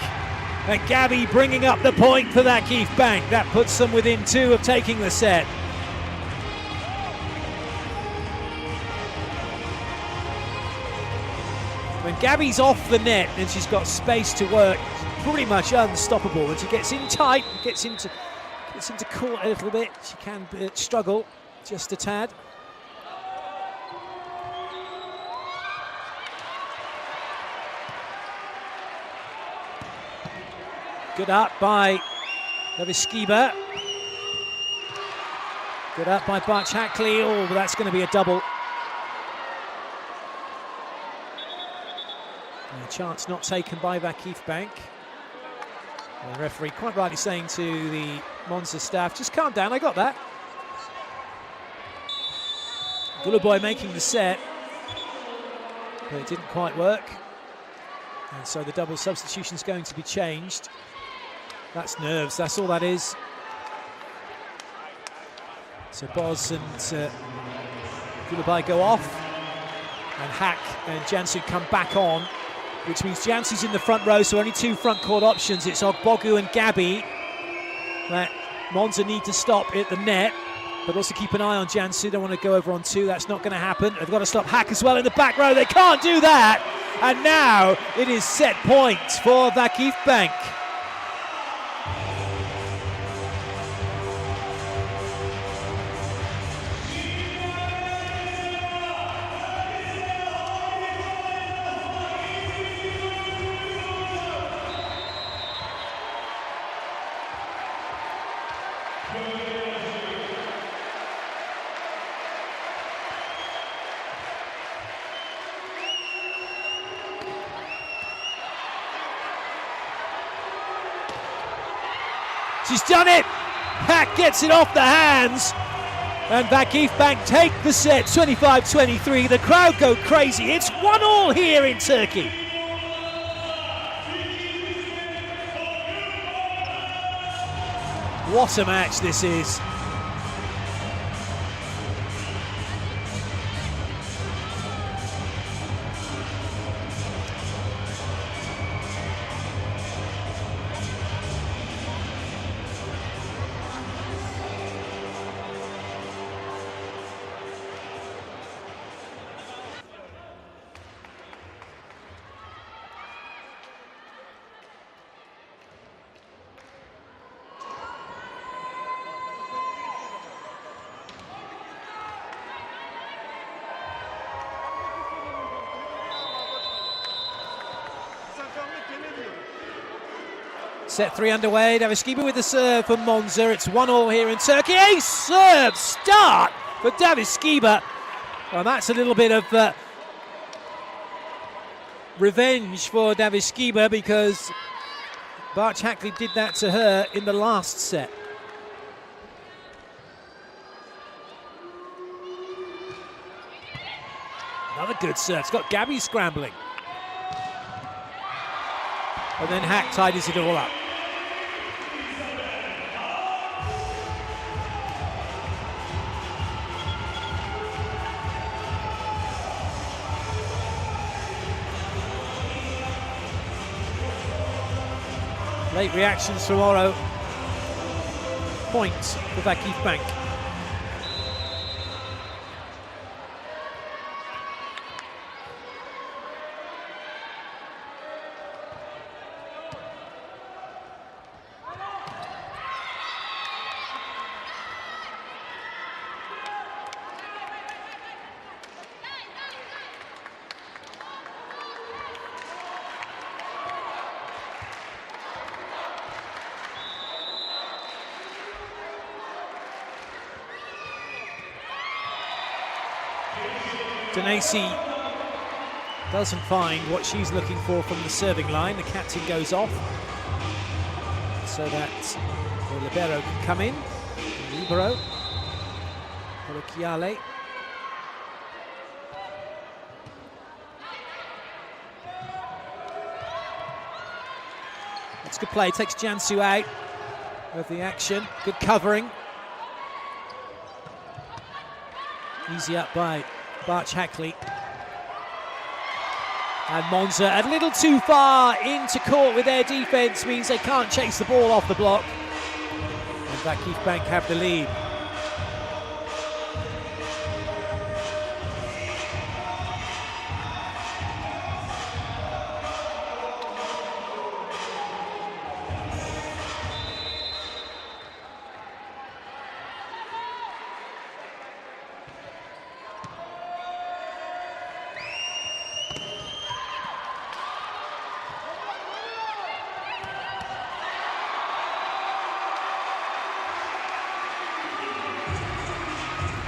And Gabby bringing up the point for VakifBank. That puts them within 2 of taking the set. When Gabby's off the net and she's got space to work, she's pretty much unstoppable. When she gets in tight, gets into court a little bit, she can struggle just a tad. Good up by VakifBank. Good up by Hackley. Oh, but that's going to be a double. A chance not taken by VakifBank. The referee quite rightly saying to the Monza staff, just calm down, I got that. Guluboy making the set, but it didn't quite work. And so the double substitution is going to be changed. That's nerves, that's all that is. So Boz and Guluboy go off, and Haak and Jansu come back on, which means Jansu's in the front row, so only 2 front court options. It's Ogbogu and Gabby that Monza need to stop at the net, but also keep an eye on Jansu. Don't want to go over on 2, that's not going to happen. They've got to stop Haak as well in the back row. They can't do that, and now it is set point for VakifBank. She's done it! Haak gets it off the hands, and VakifBank take the set, 25-23. The crowd go crazy. It's 1-1 here in Turkey. What a match this is. Set 3 underway. VakifBank with the serve for Monza. It's 1-1 here in Turkey. A serve start for VakifBank. Well, that's a little bit of revenge for VakifBank because Hackley did that to her in the last set. Another good serve. It's got Gabby scrambling. And then Haak tidies it all up. Late reactions from Oro. Point for VakifBank. Denesi doesn't find what she's looking for from the serving line. The captain goes off so that the libero can come in. Libero, Chiale. It's good play, takes Jansu out of the action. Good covering. Easy up by Hackley. And Monza a little too far into court with their defence, means they can't chase the ball off the block. And VakifBank have the lead.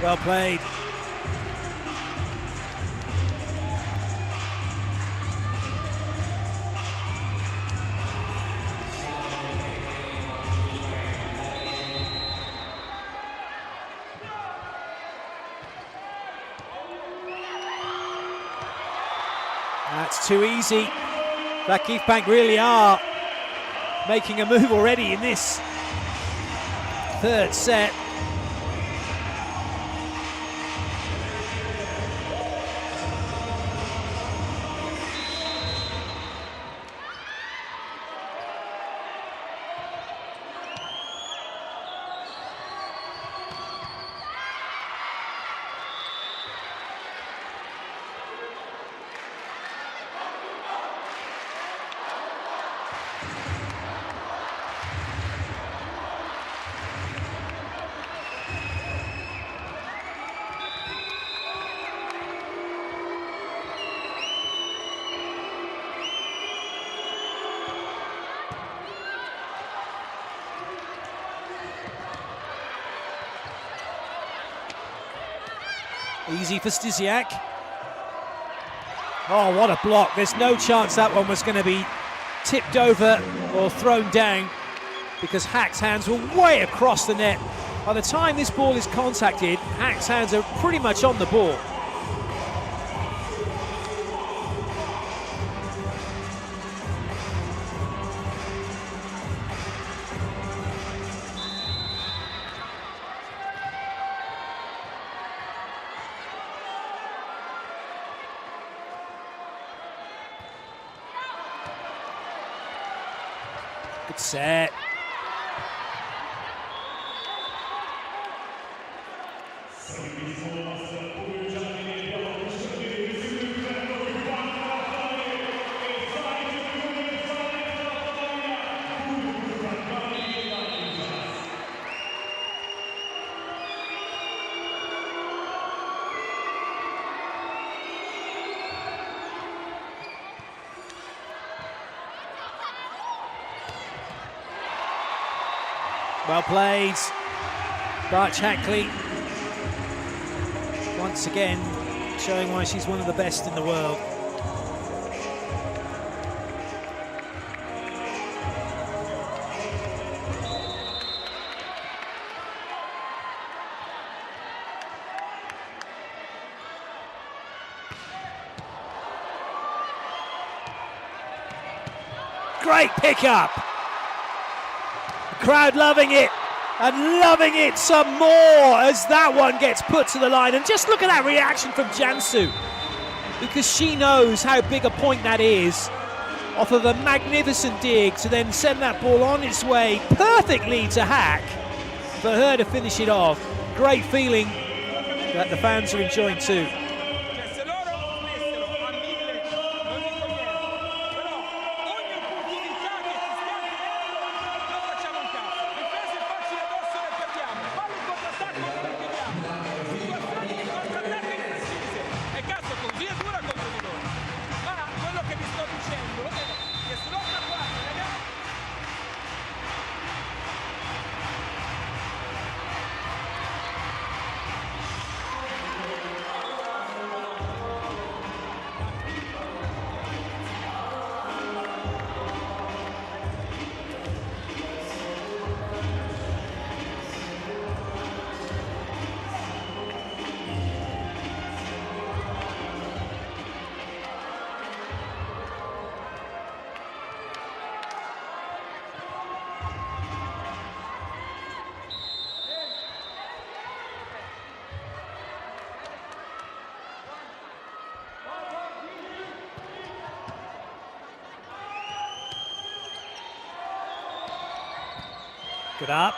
Well played. That's too easy. VakifBank really are making a move already in this third set. Easy for Stysiak. Oh, what a block. There's no chance that one was going to be tipped over or thrown down, because Haak's hands were way across the net. By the time this ball is contacted, Haak's hands are pretty much on the ball. Good set. Well played, Hackley. Once again, showing why she's one of the best in the world. Great pickup. Crowd loving it, and loving it some more as that one gets put to the line. And just look at that reaction from Jansu, because she knows how big a point that is off of a magnificent dig to then send that ball on its way perfectly to Haak for her to finish it off. Great feeling that the fans are enjoying too. Good up.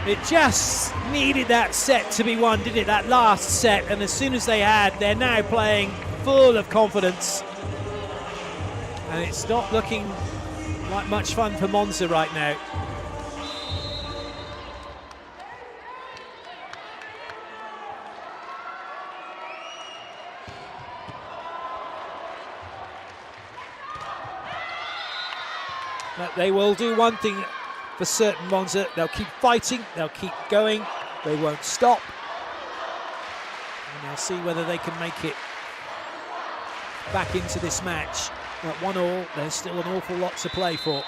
It just needed that set to be won, didn't it? That last set, and as soon as they had, they're now playing full of confidence. And it's not looking like much fun for Monza right now. But they will do one thing for certain, Monza. They'll keep fighting, they'll keep going, they won't stop. And they'll see whether they can make it back into this match. At 1-1, there's still an awful lot to play for.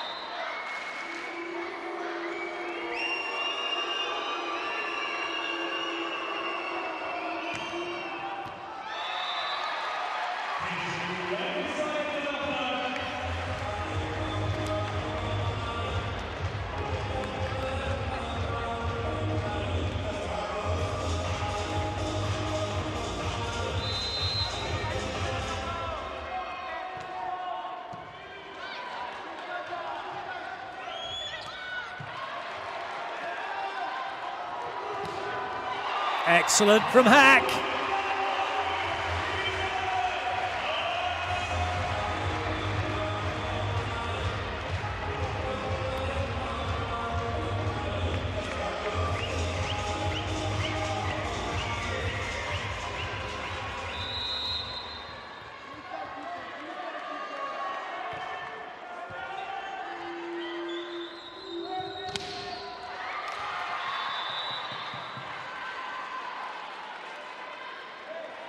Excellent from Haak.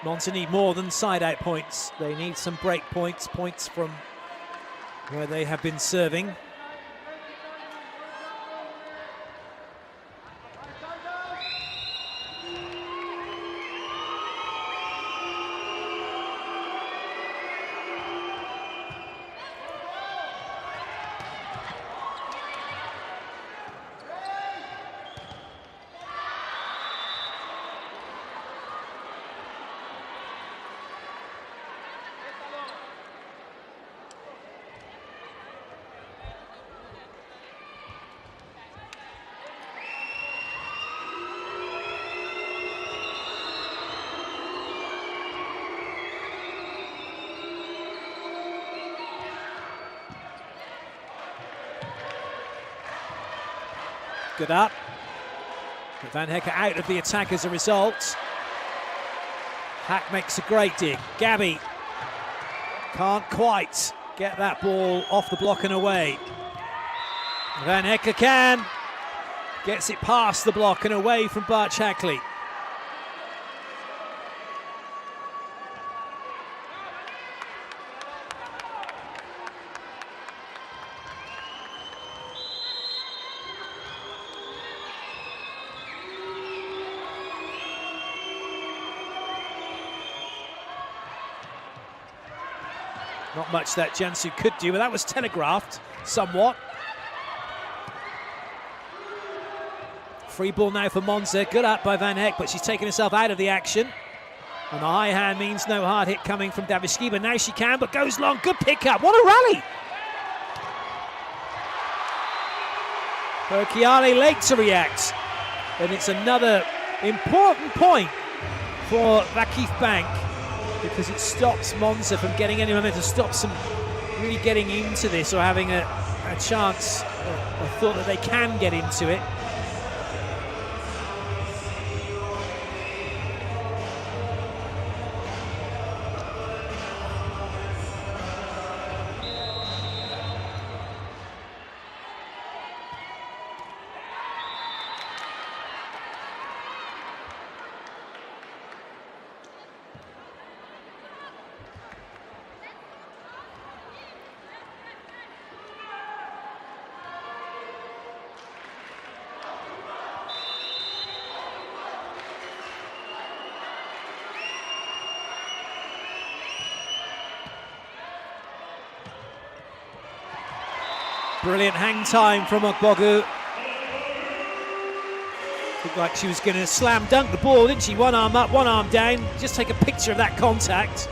Monza need more than side-out points. They need some break points, points from where they have been serving. Good up. But Van Hekke out of the attack as a result. Haak makes a great dig. Gabby can't quite get that ball off the block and away. Van Hekke can. Gets it past the block and away from Bart Shackley. Not much that Jansu could do, but that was telegraphed somewhat. Free ball now for Monza. Good up by Van Hekke, but she's taken herself out of the action. And the high hand means no hard hit coming from Davishkiba. Now she can, but goes long. Good pickup. What a rally! Perchiali late to react. And it's another important point for VakifBank, because it stops Monza from getting any momentum, stops them really getting into this or having a chance, or thought that they can get into it. Brilliant hang time from Ogbogu. Looked like she was going to slam dunk the ball, didn't she? One arm up, one arm down. Just take a picture of that contact.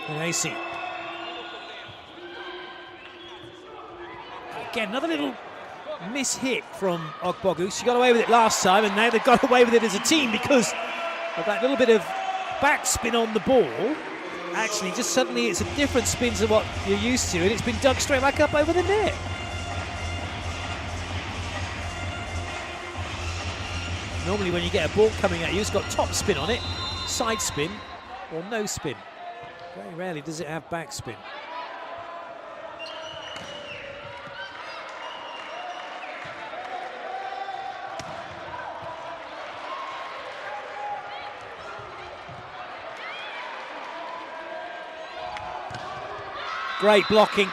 And AC. Again, another little miss-hit from Ogbogu. She got away with it last time, and now they've got away with it as a team because of that little bit of backspin on the ball. Actually, just suddenly it's a different spin to what you're used to, and it's been dug straight back up over the net. Normally when you get a ball coming at you, it's got top spin on it, side spin, or no spin. Very rarely does it have backspin. Great blocking.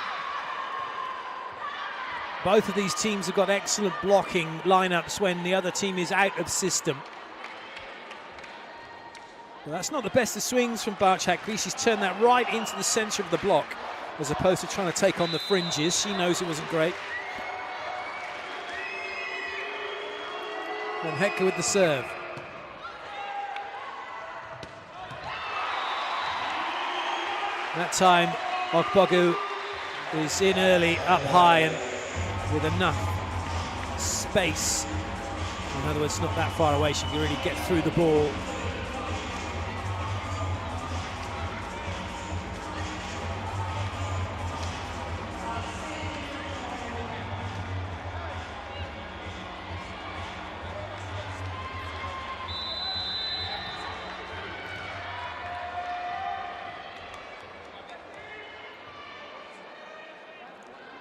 Both of these teams have got excellent blocking lineups when the other team is out of system. But that's not the best of swings from Barch Haak. She's turned that right into the centre of the block as opposed to trying to take on the fringes. She knows it wasn't great. Then Hector with the serve. That time, Ogbogu is in early, up high, and with enough space. In other words, not that far away, she can really get through the ball.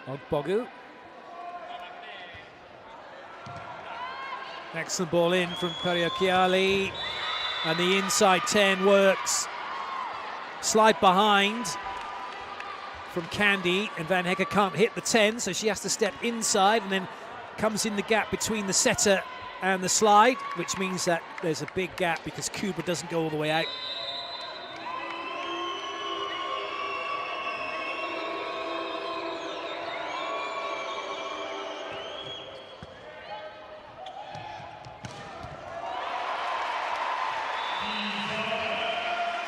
Ogbogu. Excellent ball in from Periokiali, and the inside 10 works. Slide behind from Candy, and Van Hekke can't hit the 10, so she has to step inside and then comes in the gap between the setter and the slide, which means that there's a big gap because Kuba doesn't go all the way out.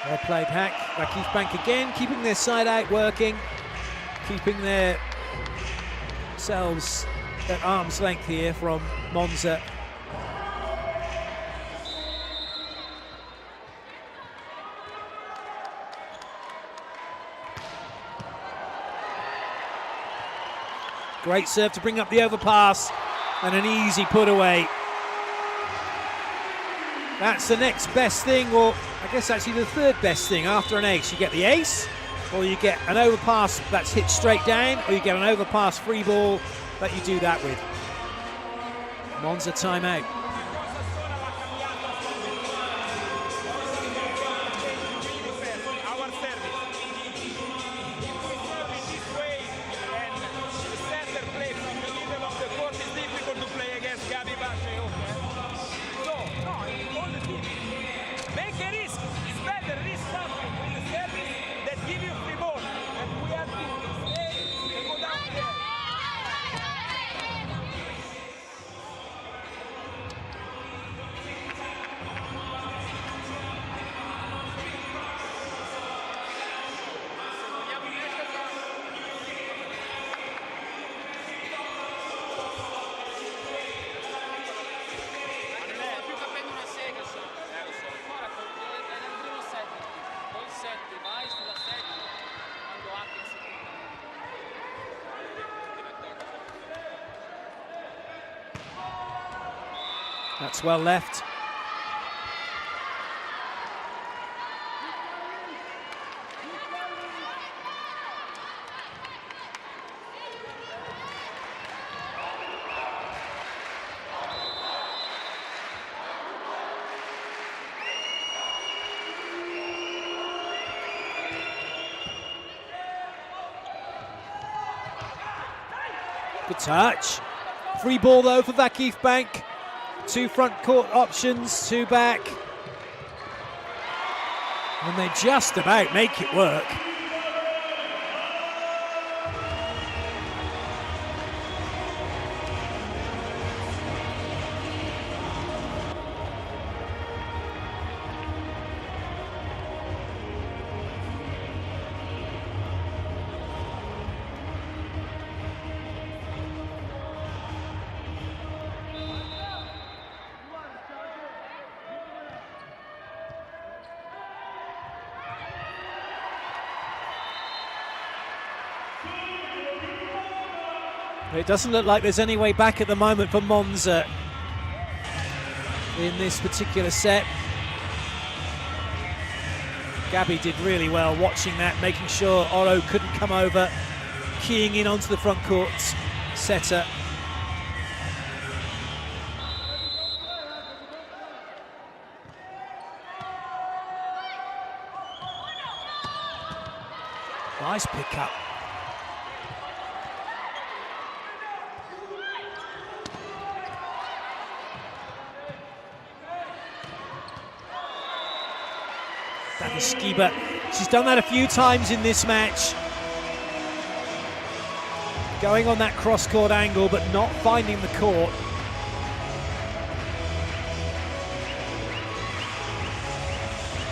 Well played, Haak. VakifBank again, keeping their side out working, keeping their selves at arm's length here from Monza. Great serve to bring up the overpass, and an easy put away. That's the next best thing, or I guess actually the third best thing after an ace. You get the ace, or you get an overpass that's hit straight down, or you get an overpass free ball that you do that with. Monza timeout. That's well left. Good touch. Free ball though for VakifBank. Two front court options, two back. And they just about make it work. It doesn't look like there's any way back at the moment for Monza in this particular set. Gabby did really well watching that, making sure Oro couldn't come over, keying in onto the front court setter. Nice pick-up. Skiba, she's done that a few times in this match. Going on that cross-court angle, but not finding the court.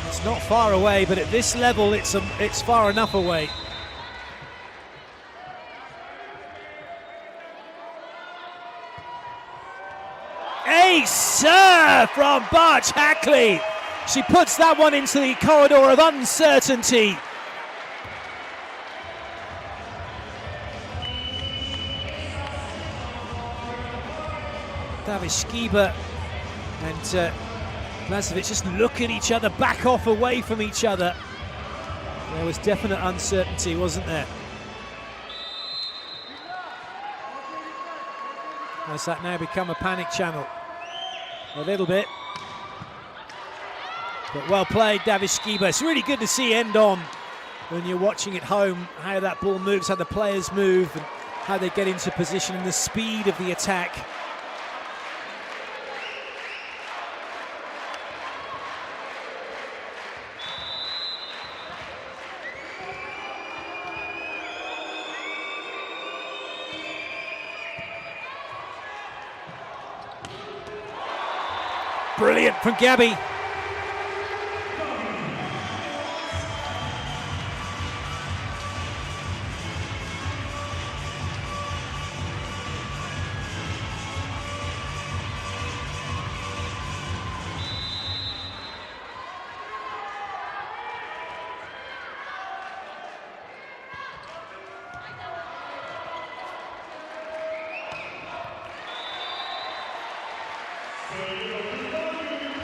It's not far away, but at this level, it's far enough away. Ace serve from Barch Hackley. She puts that one into the corridor of uncertainty. Skiba and Blažević just look at each other, back off away from each other. There was definite uncertainty, wasn't there? Has that now become a panic channel? A little bit. But well played, Skiba. It's really good to see end on when you're watching at home, how that ball moves, how the players move, and how they get into position and the speed of the attack. Brilliant from Gabby.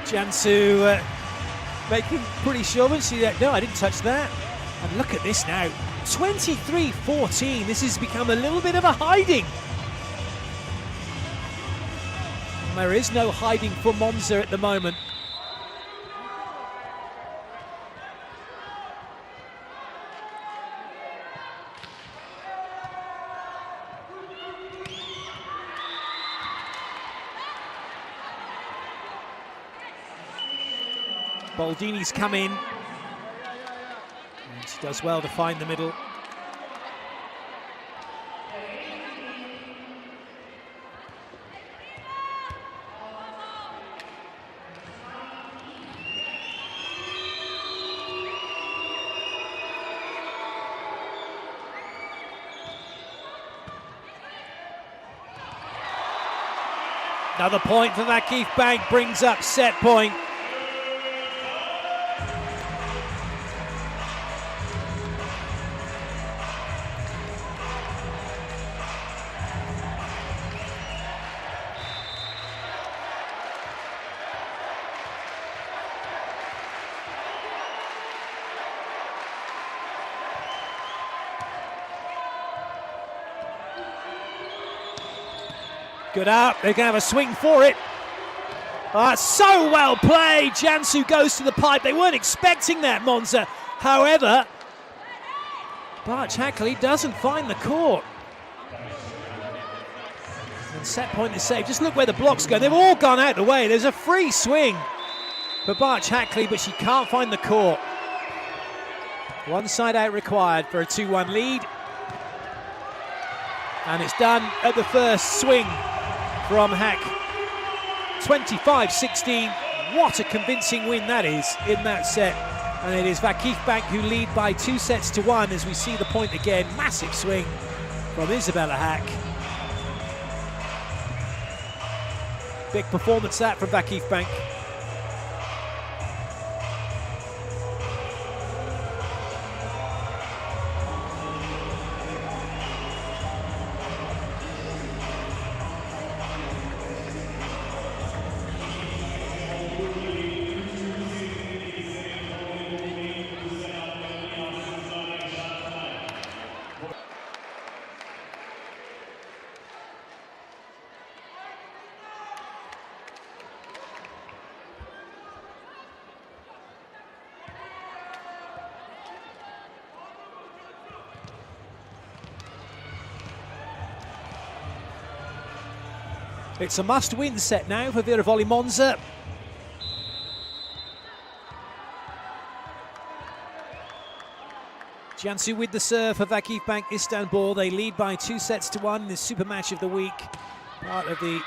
Jansu making pretty sure, but she no, I didn't touch that. And look at this now, 23-14. This has become a little bit of a hiding. And there is no hiding for Monza at the moment. Baldini's come in, and she does well to find the middle. Another point for VakifBank, brings up set point. Good up, they're going to have a swing for it. So well played. Jansu goes to the pipe. They weren't expecting that, Monza. However, Barch Hackley doesn't find the court. And set point is saved. Just look where the blocks go. They've all gone out the way. There's a free swing for Barch Hackley, but she can't find the court. One side out required for a 2-1 lead. And it's done at the first swing from Haak. 25-16. What a convincing win that is in that set. And it is VakifBank who lead by 2-1 as we see the point again. Massive swing from Isabelle Haak. Big performance that from VakifBank. It's a must-win set now for Vero Volley Monza. Cansu with the serve for VakifBank Istanbul. They lead by 2-1 in this super match of the week, part of the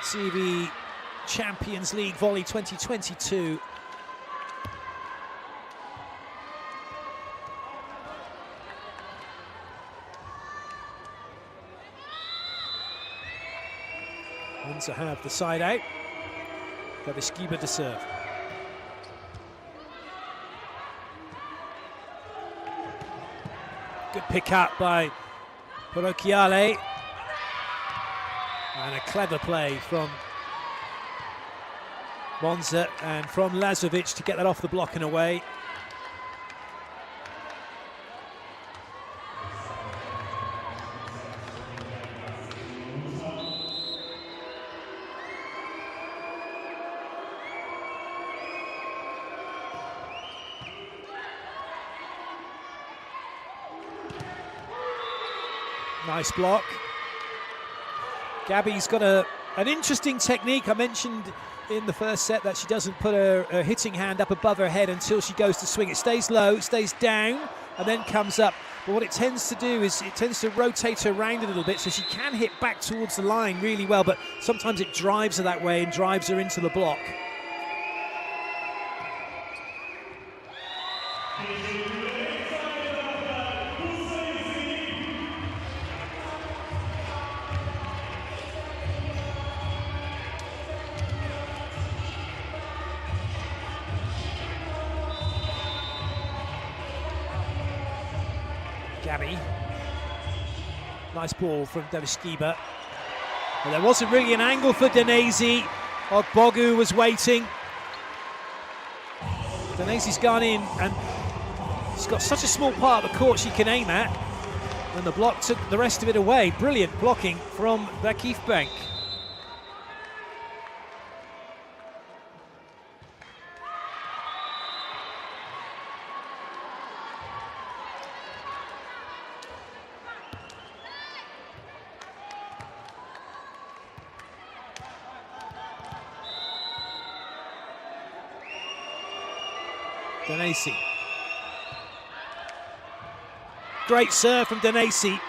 CEV Champions League Volley 2022. Monza have the side out. VakifBank to serve. Good pick up by Parocchiale. And a clever play from Monza and from Lazovic to get that off the block and away. Nice block. Gabby's got an interesting technique. I mentioned in the first set that she doesn't put her hitting hand up above her head until she goes to swing. It stays low, it stays down, and then comes up. But what it tends to do is it tends to rotate her around a little bit so she can hit back towards the line really well, but sometimes it drives her that way and drives her into the block. Gabby. Nice ball from VakifBank. But there wasn't really an angle for Danesi. Ogbogu was waiting. Danesi's gone in and she's got such a small part of the court she can aim at. And the block took the rest of it away. Brilliant blocking from VakifBank. Danesi. Great serve from Danesi.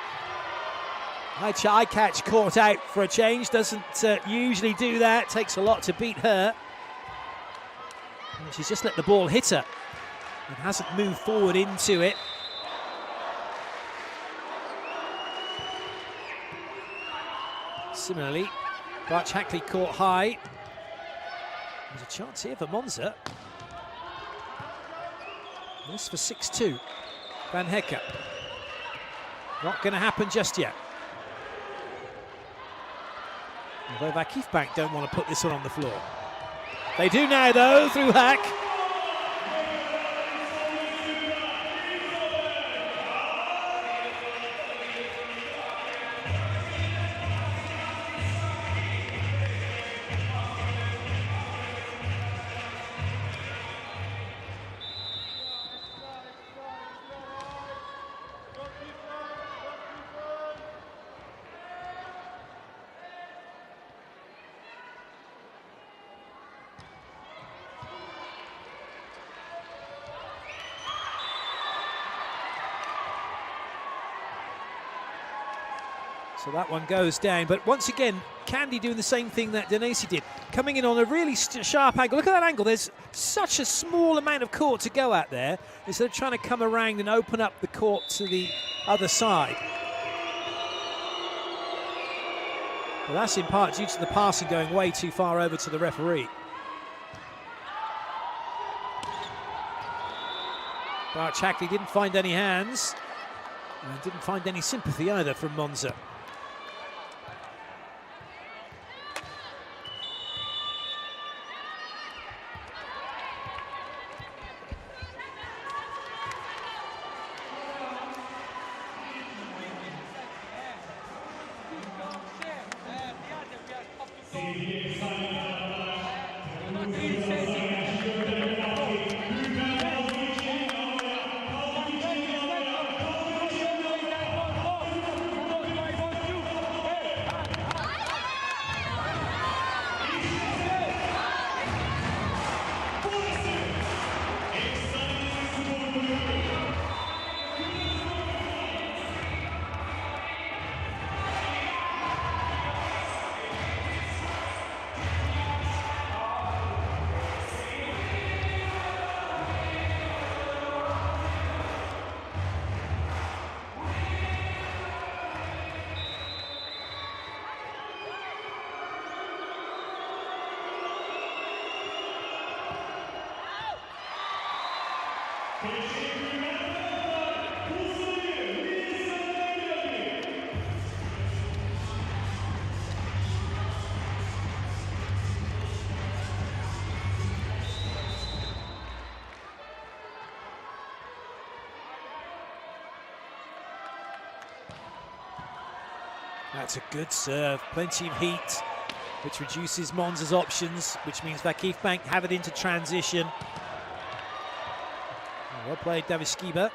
High catch caught out for a change. Doesn't usually do that. Takes a lot to beat her. And she's just let the ball hit her and hasn't moved forward into it. Similarly, Hackley caught high. There's a chance here for Monza. This for 6-2. Van Hekke. Not going to happen just yet. Although VakifBank don't want to put this one on the floor. They do now, though, through Haak. So that one goes down, but once again, Candy doing the same thing that Danesi did, coming in on a really sharp angle. Look at that angle, there's such a small amount of court to go at there, instead of trying to come around and open up the court to the other side. Well, that's in part due to the passing going way too far over to the referee. Hackley didn't find any hands, and didn't find any sympathy either from Monza. That's a good serve, plenty of heat, which reduces Monza's options, which means VakifBank have it into transition. Well played, VakifBank.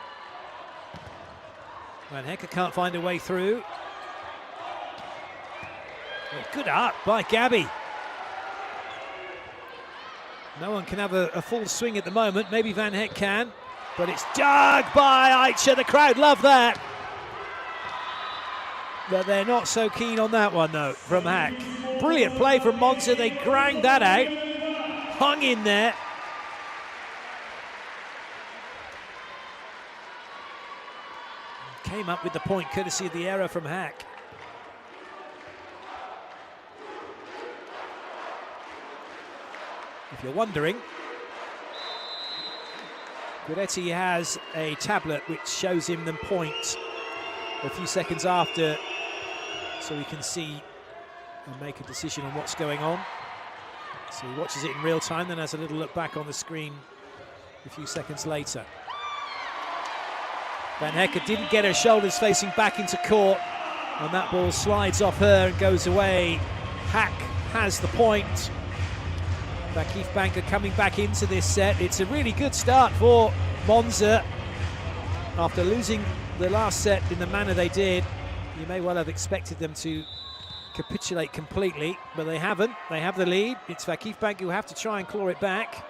Van Hekke can't find a way through. Good up by Gabby. No one can have a full swing at the moment. Maybe Van Hekke can, but it's dug by Aicha. The crowd love that. But they're not so keen on that one, though, from Haak. Brilliant play from Monza. They granged that out. Hung in there. Came up with the point, courtesy of the error from Haak. If you're wondering, Guidetti has a tablet which shows him the point a few seconds after, so he can see and make a decision on what's going on. So he watches it in real time, then has a little look back on the screen a few seconds later. Van Hekke didn't get her shoulders facing back into court, and that ball slides off her and goes away. Haak has the point. VakifBank are coming back into this set. It's a really good start for Monza. After losing the last set in the manner they did, you may well have expected them to capitulate completely, but they haven't. They have the lead. It's VakifBank who have to try and claw it back.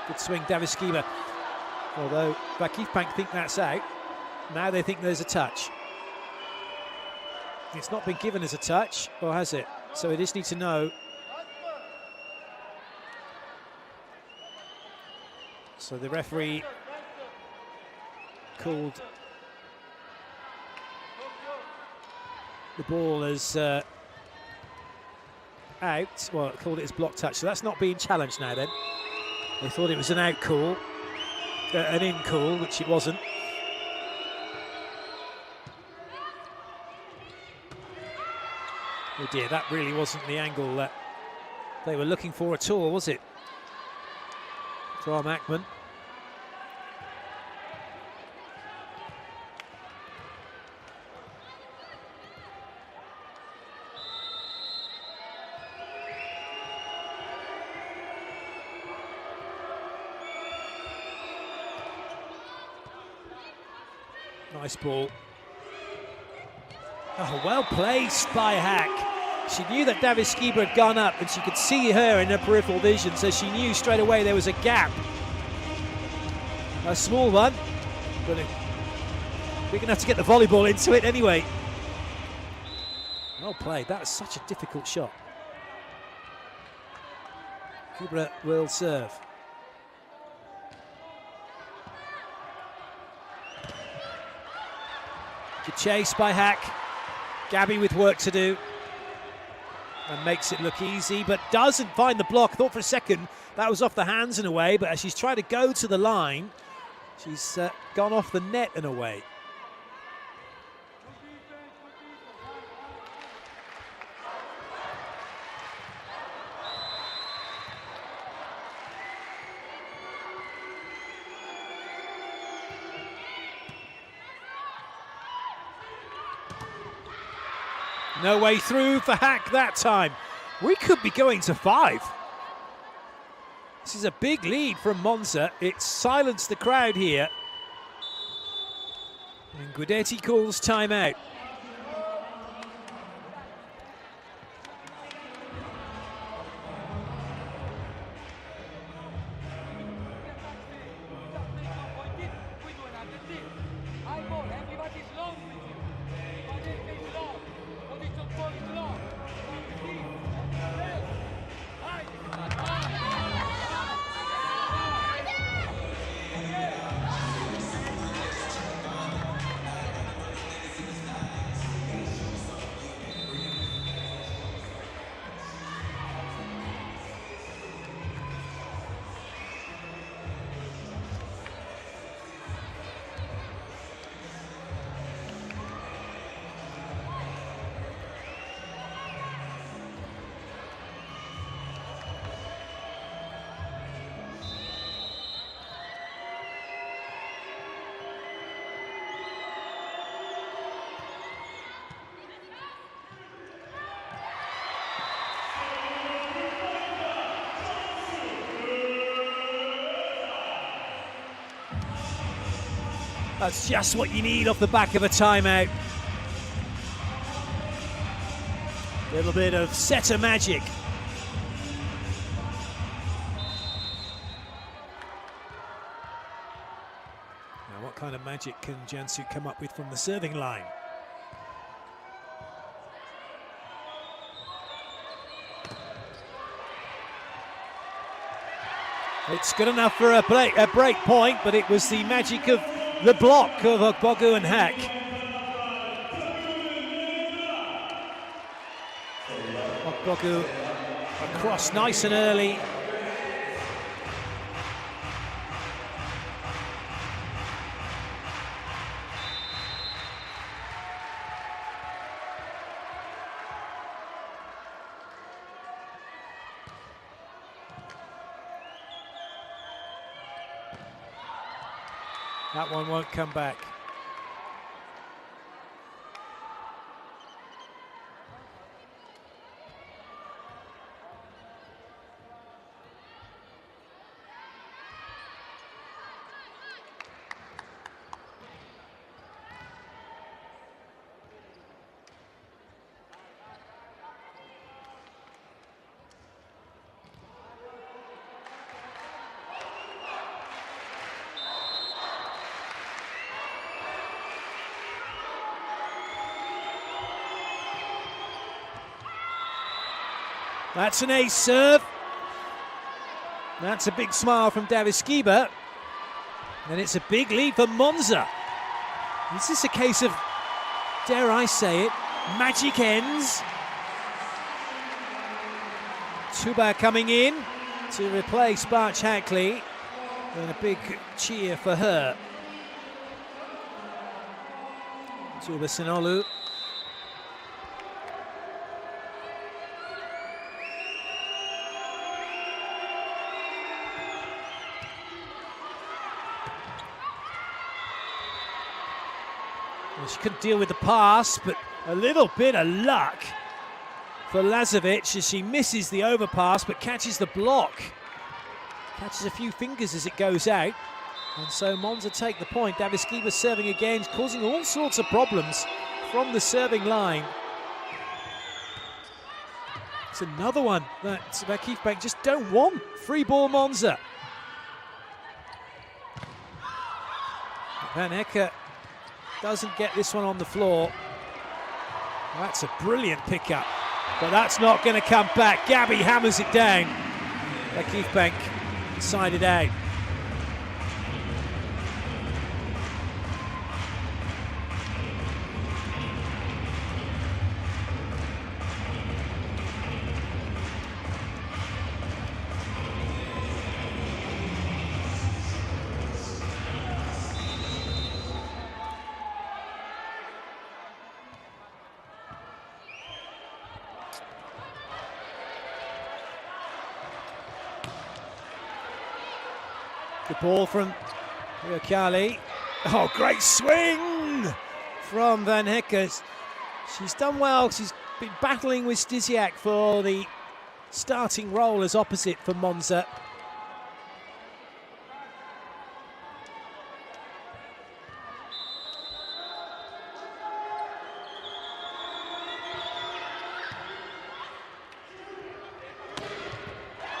Good swing, VakifBank. Although VakifBank think that's out, now they think there's a touch. It's not been given as a touch, or has it? So they just need to know. So the referee called the ball as out. Well, called it as block touch. So that's not being challenged now then. They thought it was an out call, an in call, which it wasn't. Oh dear, that really wasn't the angle that they were looking for at all, was it? From Ackman. Nice ball. Oh, well placed by Haak. She knew that VakifBank had gone up and she could see her in her peripheral vision, so she knew straight away there was a gap. A small one, but big enough to get the volleyball into it anyway. Well played. That was such a difficult shot. Kubra will serve. Good chase by Haak. Gabby with work to do. And makes it look easy, but doesn't find the block. Thought for a second that was off the hands and away, but as she's tried to go to the line, she's gone off the net and away. No way through for Haak that time. We could be going to 5. This is a big lead from Monza. It's silenced the crowd here. And Guidetti calls timeout. That's just what you need off the back of a timeout. A little bit of setter magic. Now, what kind of magic can Jansu come up with from the serving line? It's good enough for a break point, but it was the magic of the block of Ogbogu and Haak. Ogbogu across nice and early. That one won't come back. That's an ace serve. That's a big smile from Daviskiba. And it's a big lead for Monza. This is a case of, dare I say it, magic ends. Tuba coming in to replace Barch Hackley. And a big cheer for her. Tuba Sinolu. She couldn't deal with the pass, but a little bit of luck for Lazovic as she misses the overpass but catches the block. Catches a few fingers as it goes out. And so Monza take the point. Daviskiba serving again, causing all sorts of problems from the serving line. It's another one that VakifBank just don't want. Free ball Monza. Van Hecke doesn't get this one on the floor. That's a brilliant pickup, but that's not going to come back. Gabby hammers it down. VakifBank side it out. Good ball from Riokali. Oh, great swing from Van Hecke. She's done well. She's been battling with Stysiak for the starting role as opposite for Monza.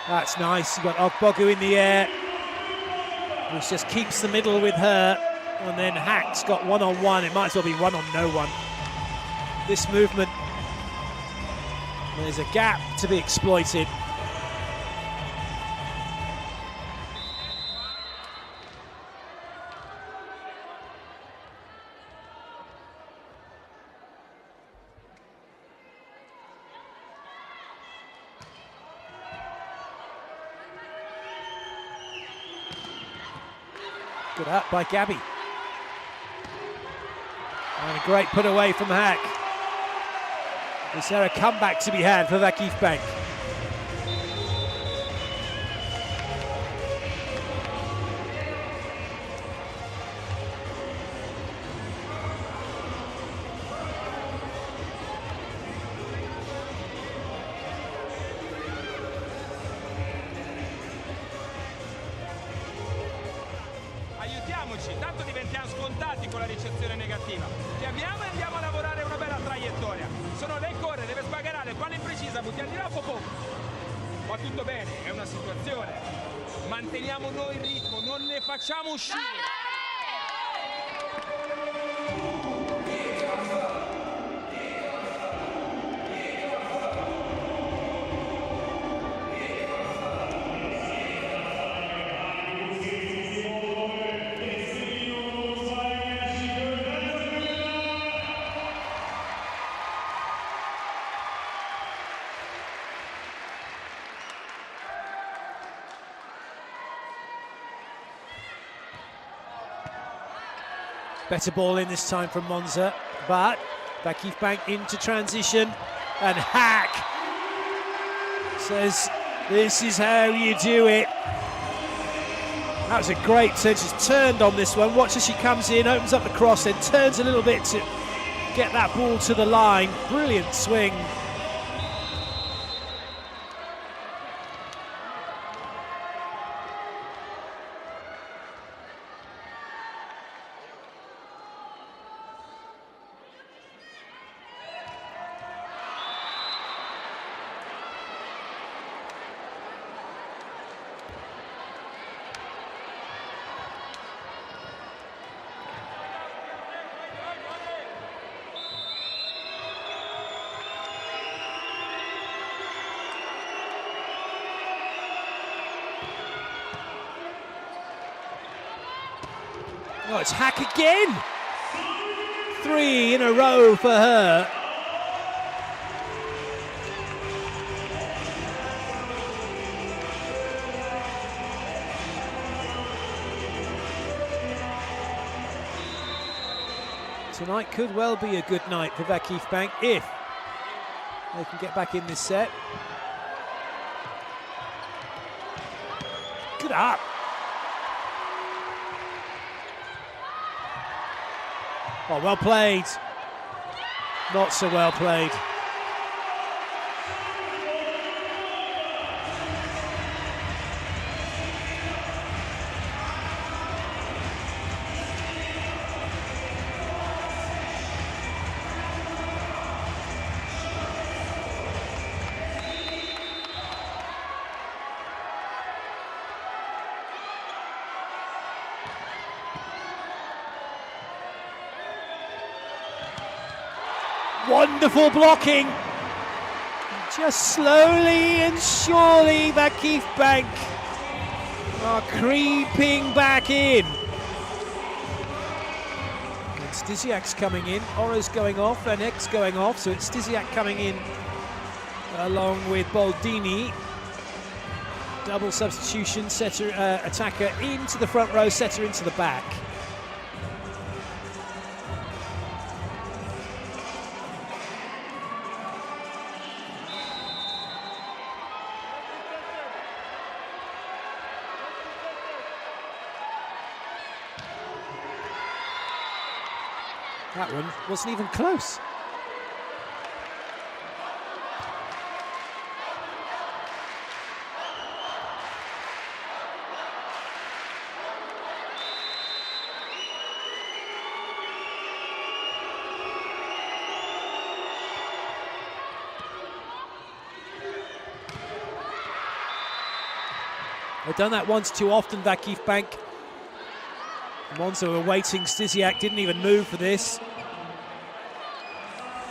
That's nice. You've got Ogbogu in the air, which just keeps the middle with her, and then Hack's got one-on-one. It might as well be one on no one. This movement, there's a gap to be exploited. Good up by Gabby. And a great put away from Haak. Is there a comeback to be had for VakifBank? Aiutiamoci, tanto diventiamo scontati. ricezione negativa. Chiamiamo e andiamo a lavorare una bella traiettoria. Sono lei corre, deve sbagarare, palla imprecisa, buttiamo di là, va tutto bene, è una situazione. Manteniamo noi il ritmo, non le facciamo uscire. Better ball in this time from Monza, but VakifBank into transition, and Haak says, this is how you do it. That was a great turn, she's turned on this one. Watch as she comes in, opens up the cross, then turns a little bit to get that ball to the line. Brilliant swing. Oh, it's Haak again! 3 in a row for her. Tonight could well be a good night for VakifBank if they can get back in this set. Good up. Oh, well played. Not so well played. Wonderful blocking. Just slowly and surely VakifBank are creeping back in. And Stysiak's coming in, Ora's going off, and X going off, so it's Stysiak coming in along with Boldini. Double substitution, setter, attacker into the front row, setter into the back. That one wasn't even close. They've done that once too often, VakifBank. Monza were waiting, Stysiak didn't even move for this.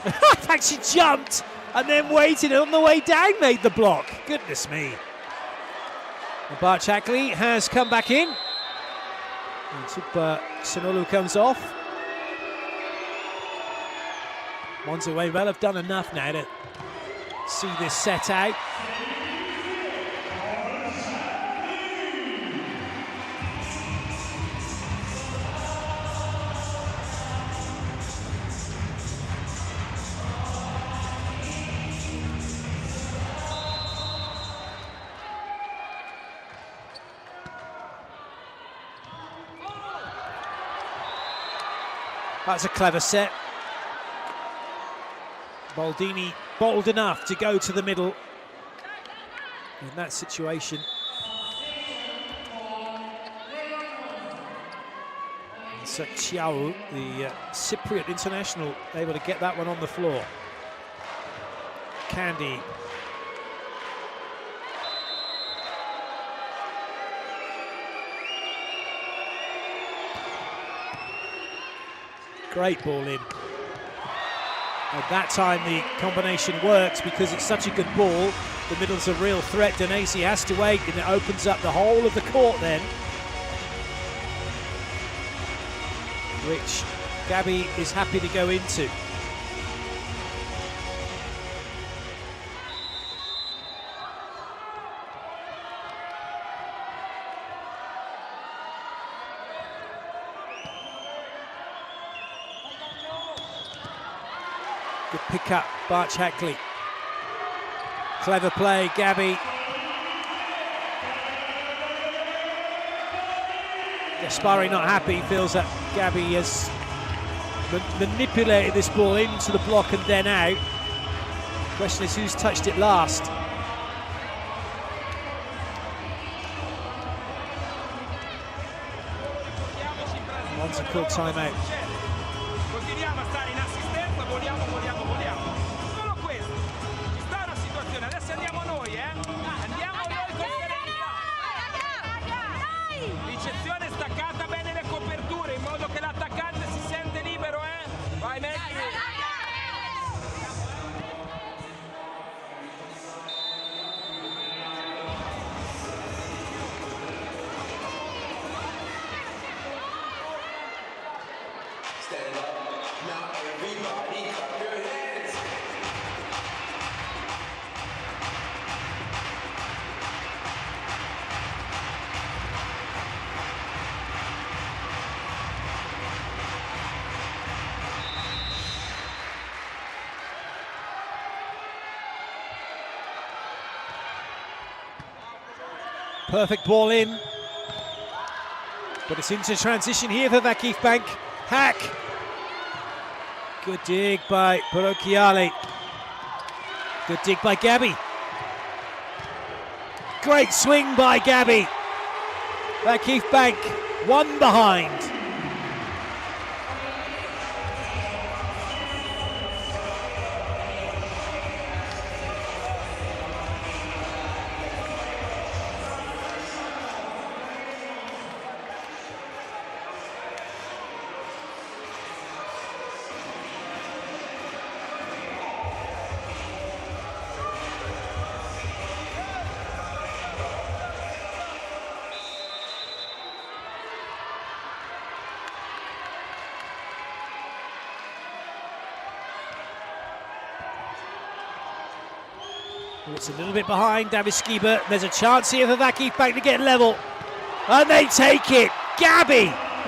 In fact, she jumped and then waited, and on the way down made the block. Goodness me. Barchakli has come back in. And Sonolu comes off. Monza may well have done enough now to see this set out. That's a clever set. Boldini bold enough to go to the middle in that situation. And Chiao, the Cypriot international, able to get that one on the floor. Candy. Great ball in. At that time the combination works because it's such a good ball. The middle's a real threat. Denesi has to wait, and it opens up the whole of the court then, which Gabby is happy to go into. Good pick up, Barch Hackley. Clever play, Gabby. Gaspari not happy, feels that Gabby has manipulated this ball into the block and then out. Question is who's touched it last. Monza called timeout. Continuiamo a stare in assistenza, voliamo. Solo questo. Ci sta una situazione, adesso andiamo noi, Andiamo noi con serenità. Ricezione staccata bene le coperture, in modo che l'attaccante si sente libero, Vai, metti. Stand up, now everybody clap your hands. Perfect ball in. But it's into transition here for VakifBank. Haak. Good dig by Barocchiali. Good dig by Gabby. Great swing by Gabby. VakifBank, one behind. It's a little bit behind Davis Skiba. There's a chance here for VakifBank to get level. And they take it. Gabby,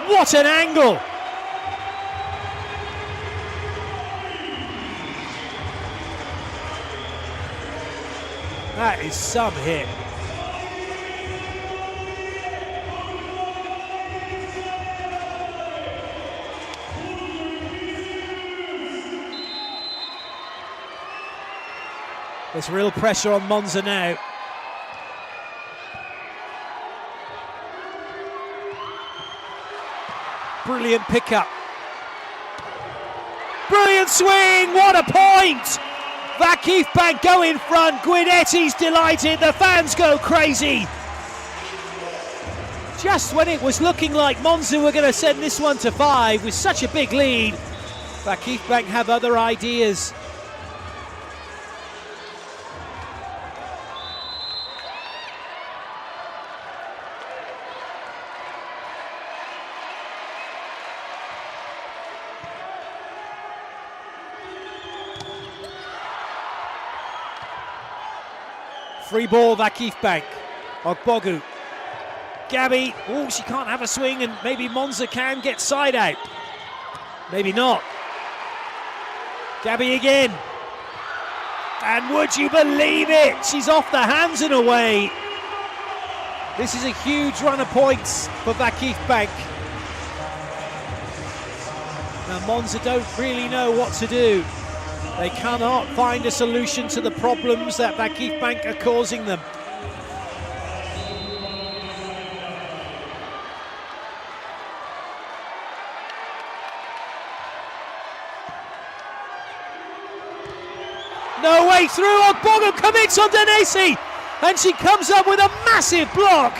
what an angle. That is some hit. There's real pressure on Monza now. Brilliant pickup. Brilliant swing, what a point! VakifBank go in front, Guidetti's delighted, the fans go crazy. Just when it was looking like Monza were going to send this one to 5 with such a big lead, VakifBank have other ideas. Free ball, VakifBank. Ogbogu. Gabby, oh, she can't have a swing, and maybe Monza can get side out. Maybe not. Gabby again. And would you believe it? She's off the hands and away. This is a huge run of points for VakifBank. Now Monza don't really know what to do. They cannot find a solution to the problems that VakifBank are causing them. No way through. Ogbogu commits on Denesi, and she comes up with a massive block.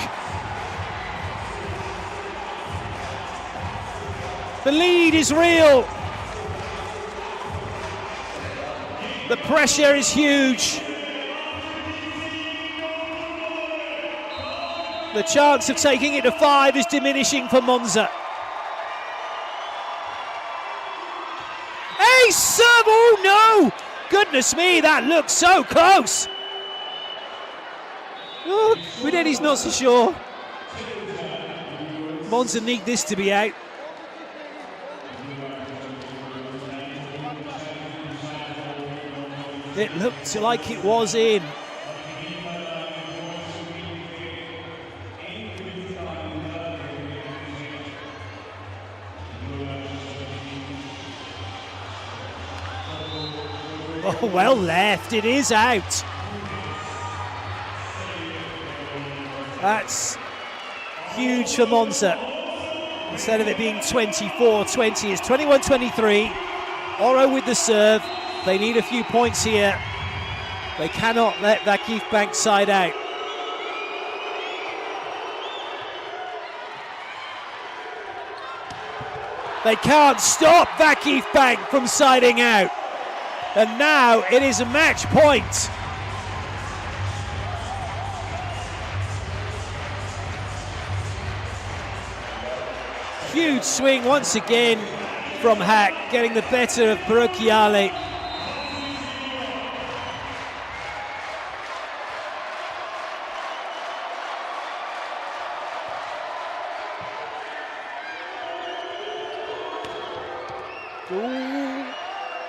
The lead is real. The pressure is huge. The chance of taking it to 5 is diminishing for Monza. Ace serve! Oh no! Goodness me, that looks so close. Oh, Guidetti's not so sure. Monza need this to be out. It looked like it was in. Oh, well left, it is out. That's huge for Monza. Instead of it being 24-20, it's 21-23. Oro with the serve. They need a few points here. They cannot let VakifBank side out. They can't stop VakifBank from siding out. And now it is a match point. Huge swing once again from Haak, getting the better of Parochiale.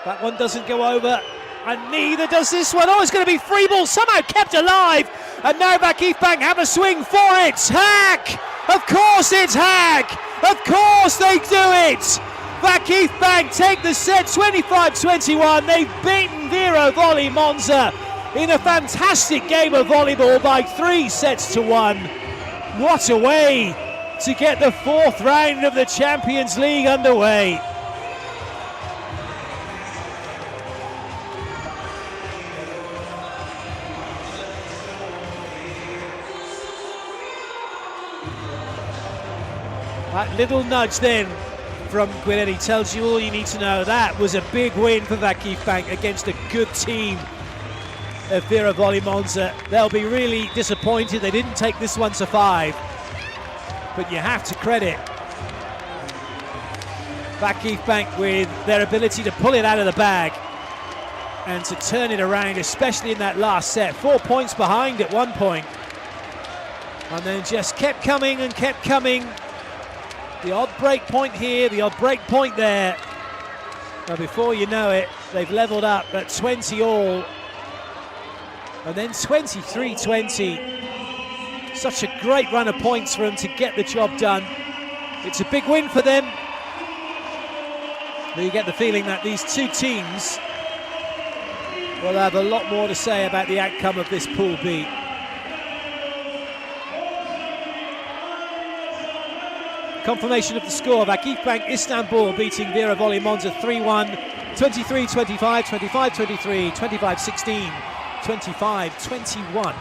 That one doesn't go over, and neither does this one. Oh, it's going to be free ball, somehow kept alive, and now VakifBank have a swing for it. Haak! Of course it's Haak! Of course they do it! VakifBank take the set 25-21. They've beaten Vero Volley Monza in a fantastic game of volleyball by 3-1. What a way to get the 4th round of the Champions League underway. That little nudge then from Guidetti tells you all you need to know. That was a big win for VakifBank against a good team of Vero Volley Monza. They'll be really disappointed they didn't take this one to 5. But you have to credit VakifBank with their ability to pull it out of the bag and to turn it around, especially in that last set. 4 points behind at one point. And then just kept coming and kept coming. The odd break point here, the odd break point there. Now before you know it, they've levelled up at 20 all. And then 23-20. Such a great run of points for them to get the job done. It's a big win for them. But you get the feeling that these two teams will have a lot more to say about the outcome of this Pool B. Confirmation of the score: VakifBank Istanbul beating Vero Volley Monza 3-1, 23-25, 25-23, 25-16, 25-21.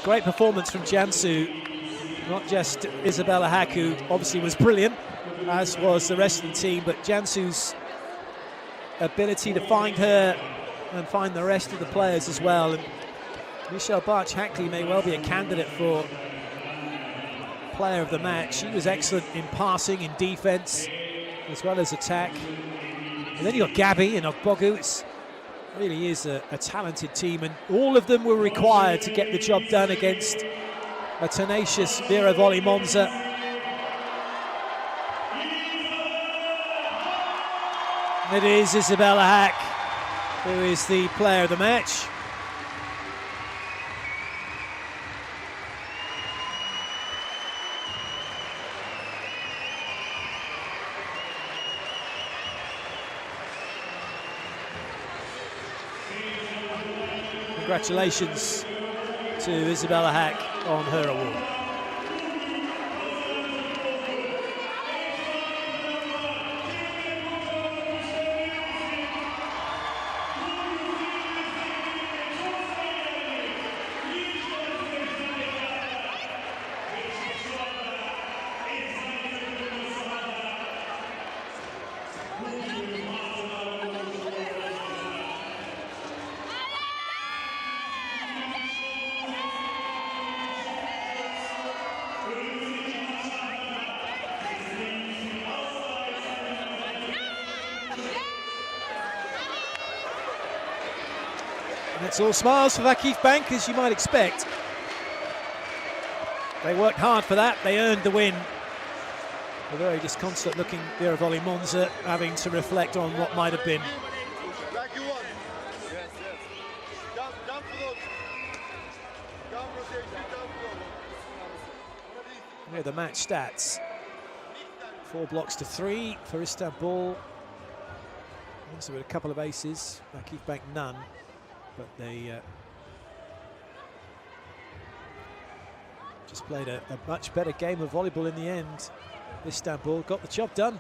Great performance from Jansu. Not just Isabelle Haak, who obviously was brilliant, as was the rest of the team, but Jansu's ability to find her and find the rest of the players as well. And Michelle Barch-Hackley may well be a candidate for player of the match. She was excellent in passing, in defence, as well as attack. And then you've got Gabby and Ogbogu. It really is a talented team, and all of them were required to get the job done against a tenacious Vero Volley Monza. It is Isabelle Haak who is the player of the match. Congratulations to Isabelle Haak on her award. It's all smiles for VakifBank, as you might expect. They worked hard for that, they earned the win. A very disconsolate looking Vero Volley Monza, having to reflect on what might have been. Here are the match stats. 4 blocks to 3 for Istanbul. Also with a couple of aces, VakifBank none. But they just played a much better game of volleyball in the end. Istanbul got the job done.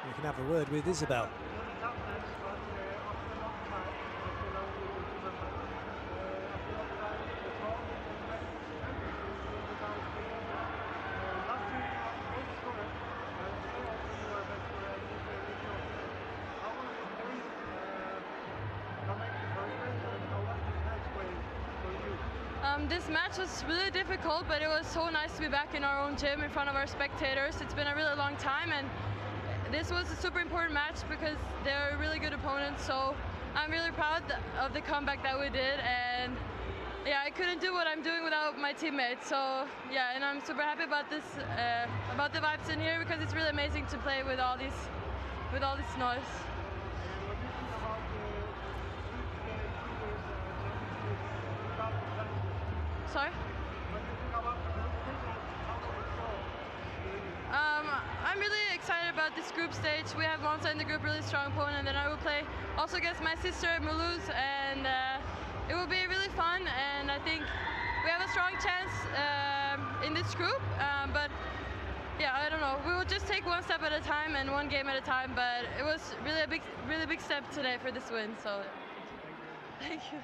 We can have a word with Isabelle. This match was really difficult, but it was so nice to be back in our own gym in front of our spectators. It's been a really long time, and this was a super important match because they're a really good opponent, so I'm really proud of the comeback that we did, and yeah, I couldn't do what I'm doing without my teammates, so yeah, and I'm super happy about this, about the vibes in here, because it's really amazing to play with all this noise. Sorry? I'm really excited about this group stage. We have Monza in the group, really strong opponent, and then I will play also against my sister Mulhouse, and it will be really fun, and I think we have a strong chance in this group, but yeah, I don't know. We will just take one step at a time and one game at a time, but it was really a big step today for this win, so thank you.